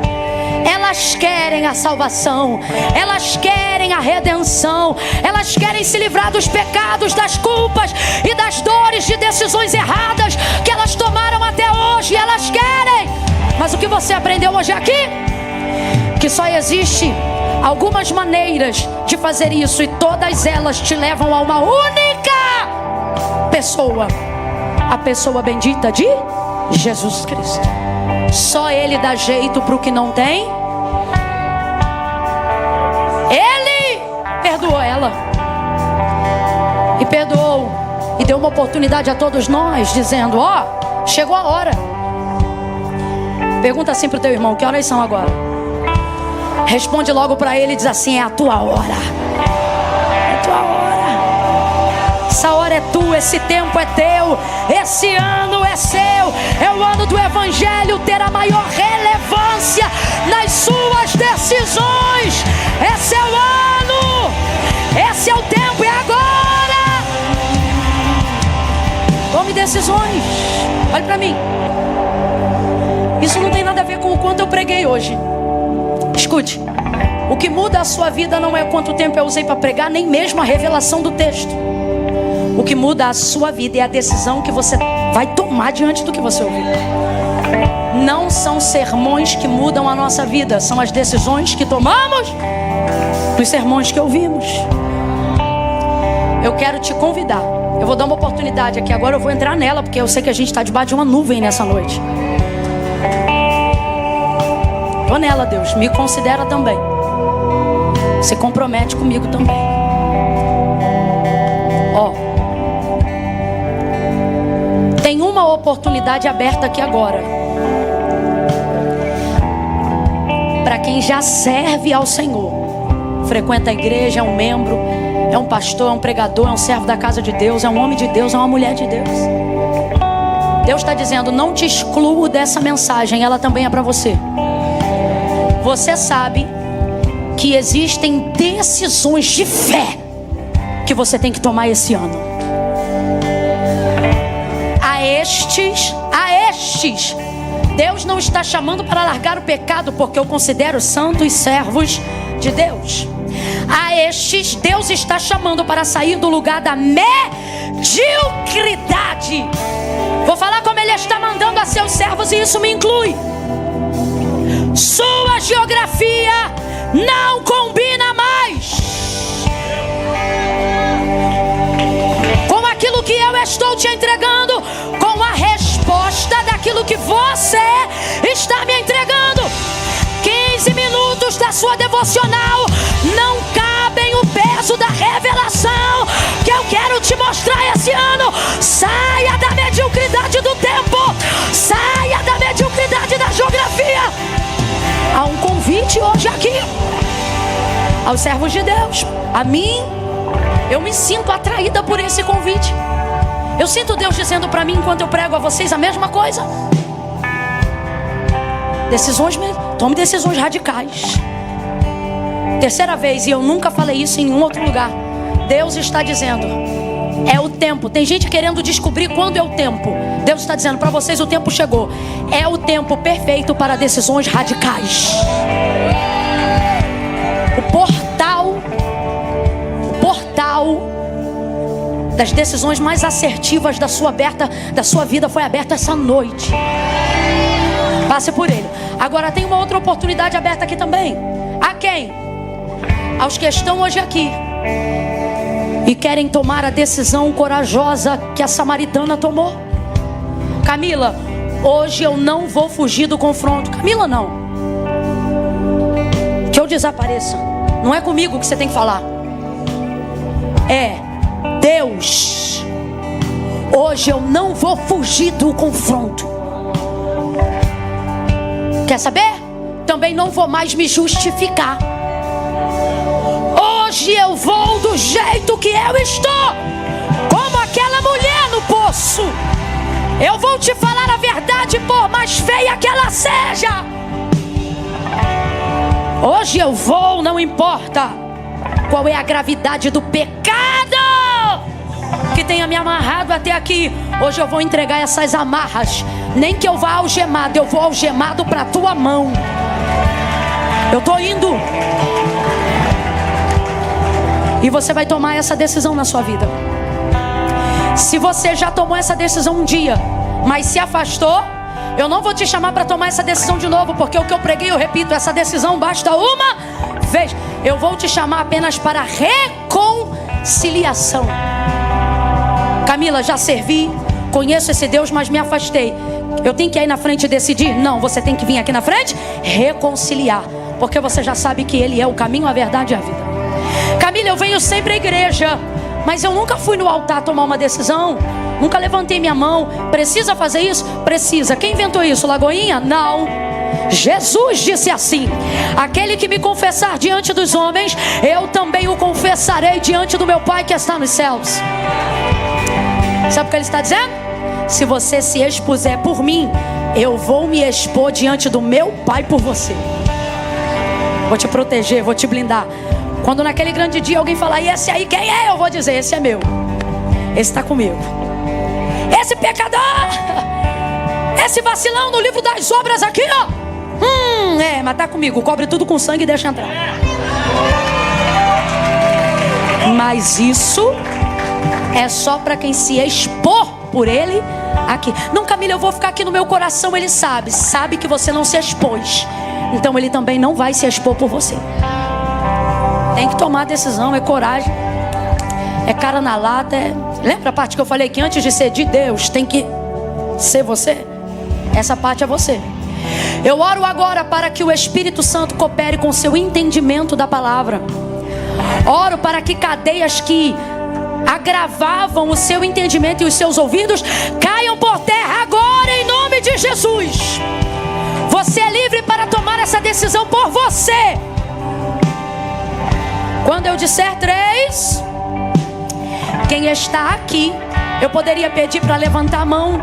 Speaker 1: Elas querem a salvação, elas querem a redenção, elas querem se livrar dos pecados, das culpas e das dores de decisões erradas que elas tomaram até hoje. Elas querem. Mas o que você aprendeu hoje aqui? Que só existe algumas maneiras de fazer isso, e todas elas te levam a uma única pessoa, a pessoa bendita de Jesus Cristo. Só Ele dá jeito para o que não tem. Ele perdoou ela, e perdoou, e deu uma oportunidade a todos nós, dizendo, ó, chegou a hora. Pergunta assim para o teu irmão, que horas são agora? Responde logo para ele e diz assim, é a tua hora. É a tua hora. Essa hora é tua, esse tempo é teu, esse ano é seu. É o ano do evangelho ter a maior relevância nas suas decisões. Esse é o ano, esse é o tempo, é agora. Tome decisões. Olhe para mim. Isso não tem nada a ver com o quanto eu preguei hoje. Escute, o que muda a sua vida não é quanto tempo eu usei para pregar, nem mesmo a revelação do texto. O que muda a sua vida é a decisão que você vai tomar diante do que você ouviu. Não são sermões que mudam a nossa vida, são as decisões que tomamos nos sermões que ouvimos. Eu quero te convidar. Eu vou dar uma oportunidade aqui agora, eu vou entrar nela, porque eu sei que a gente está debaixo de uma nuvem nessa noite. Estou nela, Deus, me considera também. Se compromete comigo também. Ó, tem uma oportunidade aberta aqui agora. Para quem já serve ao Senhor, frequenta a igreja, é um membro, é um pastor, é um pregador, é um servo da casa de Deus, é um homem de Deus, é uma mulher de Deus. Deus está dizendo, não te excluo dessa mensagem, ela também é para você. Você sabe que existem decisões de fé que você tem que tomar esse ano. A estes, Deus não está chamando para largar o pecado, porque eu considero santos servos de Deus. A estes, Deus está chamando para sair do lugar da mediocridade. Vou falar como Ele está mandando a seus servos, e isso me inclui. Sua geografia não combina mais com aquilo que eu estou te entregando, com a resposta daquilo que você está me entregando. 15 minutos da sua devocional não cabem o peso da revelação que eu quero te mostrar esse ano. Saia da mediocridade do tempo, saia da mediocridade da geografia. Há um convite hoje aqui aos servos de Deus. A mim, eu me sinto atraída por esse convite. Eu sinto Deus dizendo para mim, enquanto eu prego a vocês, a mesma coisa. Tome decisões radicais. Terceira vez, e eu nunca falei isso em nenhum outro lugar. Deus está dizendo, É o tempo. Tem gente querendo descobrir quando é o tempo. Deus está dizendo para vocês: o tempo chegou. É o tempo perfeito para decisões radicais. O portal das decisões mais assertivas da sua vida foi aberto essa noite. Passe por ele. Agora tem uma outra oportunidade aberta aqui também. A quem? Aos que estão hoje aqui e querem tomar a decisão corajosa que a samaritana tomou. Camila, hoje eu não vou fugir do confronto. Camila, não. Que eu desapareça. Não é comigo que você tem que falar. É Deus. Hoje eu não vou fugir do confronto. Quer saber? Também não vou mais me justificar. Hoje eu vou do jeito que eu estou, como aquela mulher no poço. Eu vou te falar a verdade, por mais feia que ela seja. Hoje eu vou, não importa qual é a gravidade do pecado que tenha me amarrado até aqui. Hoje eu vou entregar essas amarras. Nem que eu vá algemado, eu vou algemado para a tua mão. Eu estou indo. E você vai tomar essa decisão na sua vida. Se você já tomou essa decisão um dia, mas se afastou, eu não vou te chamar para tomar essa decisão de novo, porque o que eu preguei, eu repito, essa decisão basta uma vez. Eu vou te chamar apenas para reconciliação. Camila, já servi, conheço esse Deus, mas me afastei. Eu tenho que ir aí na frente e decidir? Não, você tem que vir aqui na frente reconciliar, porque você já sabe que Ele é o caminho, a verdade e a vida. Camila, eu venho sempre à igreja, mas eu nunca fui no altar tomar uma decisão. Nunca levantei minha mão. Precisa fazer isso? Precisa. Quem inventou isso? Lagoinha? Não. Jesus disse assim: aquele que me confessar diante dos homens, eu também o confessarei diante do meu Pai que está nos céus. Sabe o que Ele está dizendo? Se você se expuser por mim, eu vou me expor diante do meu Pai por você. Vou te proteger, vou te blindar. Quando naquele grande dia alguém falar: e esse aí quem é? Eu vou dizer: esse é meu. Esse está comigo. Esse pecador, esse vacilão no livro das obras aqui, ó. Mas tá comigo. Cobre tudo com sangue e deixa entrar. Mas isso é só para quem se expor por ele aqui. Não, Camila, eu vou ficar aqui no meu coração. Ele sabe que você não se expôs. Então ele também não vai se expor por você. Tem que tomar decisão, é coragem, é cara na lata. Lembra a parte que eu falei que antes de ser de Deus tem que ser você? Essa parte é você. Eu oro agora para que o Espírito Santo coopere com o seu entendimento da palavra. Oro para que cadeias que agravavam o seu entendimento e os seus ouvidos caiam por terra agora, em nome de Jesus. Você é livre para tomar essa decisão por você. Quando eu disser 3, quem está aqui, eu poderia pedir para levantar a mão,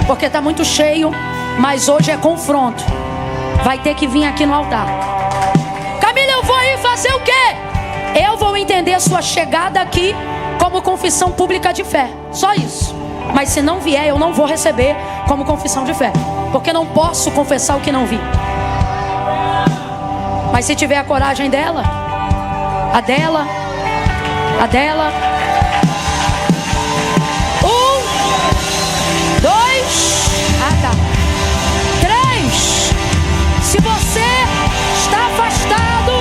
Speaker 1: porque está muito cheio, mas hoje é confronto. Vai ter que vir aqui no altar. Camila, eu vou ir fazer o quê? Eu vou entender sua chegada aqui como confissão pública de fé. Só isso. Mas se não vier, eu não vou receber como confissão de fé, porque não posso confessar o que não vi. Mas se tiver a coragem dela, a dela. 1, 2, 3. Se você está afastado,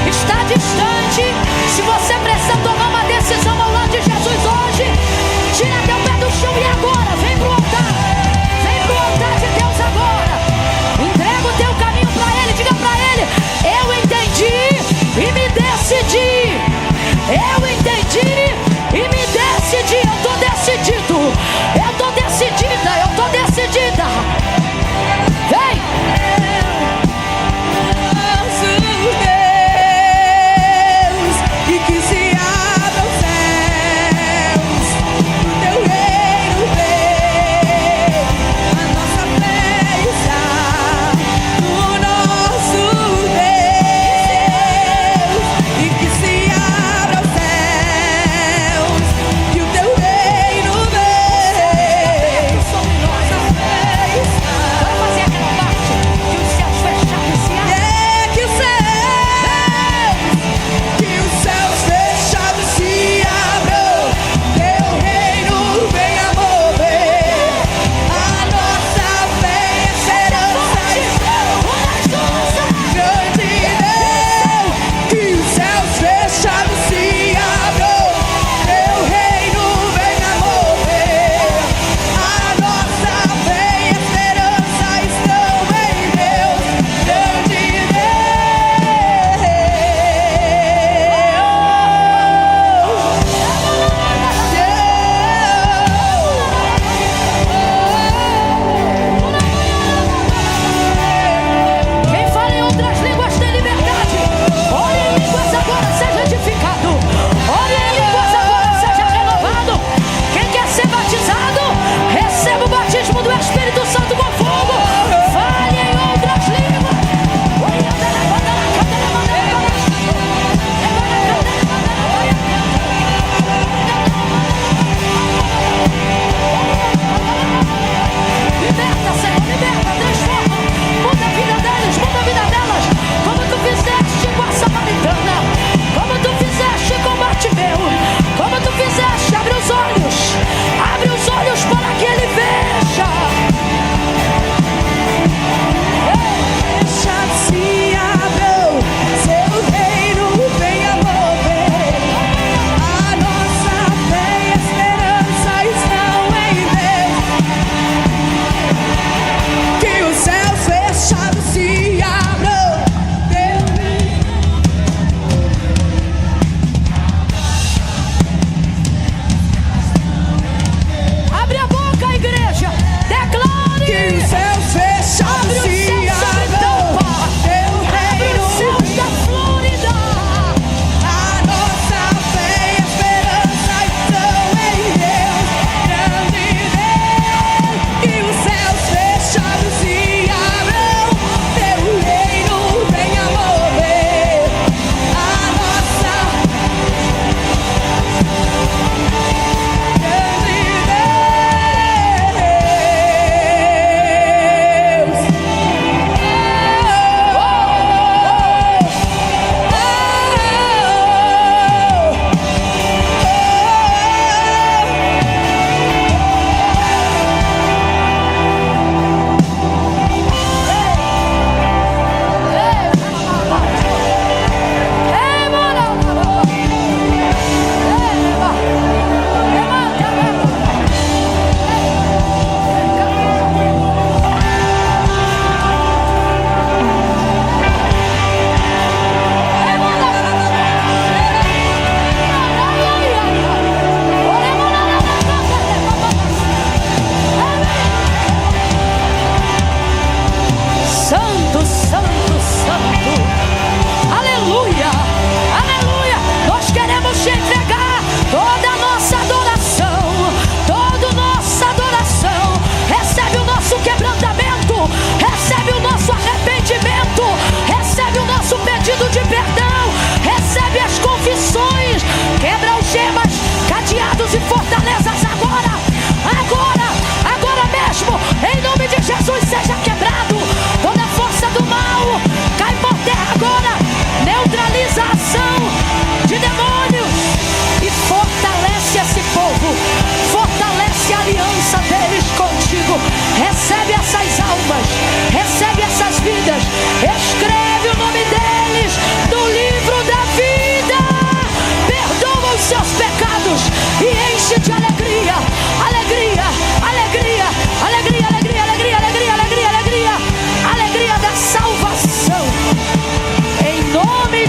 Speaker 1: está distante, se você precisa tomar uma decisão ao lado de Jesus hoje, tira teu pé do chão e agora vem pro altar. Vem pro altar de Deus agora. Entrega o teu caminho para Ele. Diga para Ele: eu entendi e me decidi. Eu entendi e me decidi. Eu tô decidido. Eu tô decidida. Eu tô decidida. Vem.
Speaker 3: Deus, e que se abram os céus, o teu reino vem, a nossa fé está no nosso Deus, e que se abram os céus,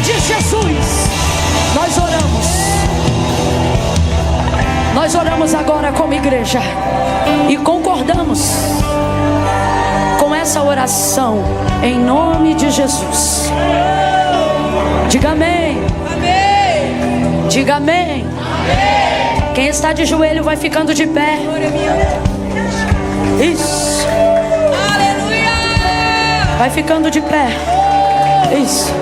Speaker 1: de Jesus, nós oramos. Nós oramos agora como igreja e concordamos com essa oração em nome de Jesus. Diga amém.
Speaker 3: Amém.
Speaker 1: Diga amém.
Speaker 3: Amém.
Speaker 1: Quem está de joelho vai ficando de pé. Isso.
Speaker 3: Aleluia.
Speaker 1: Vai ficando de pé. Isso.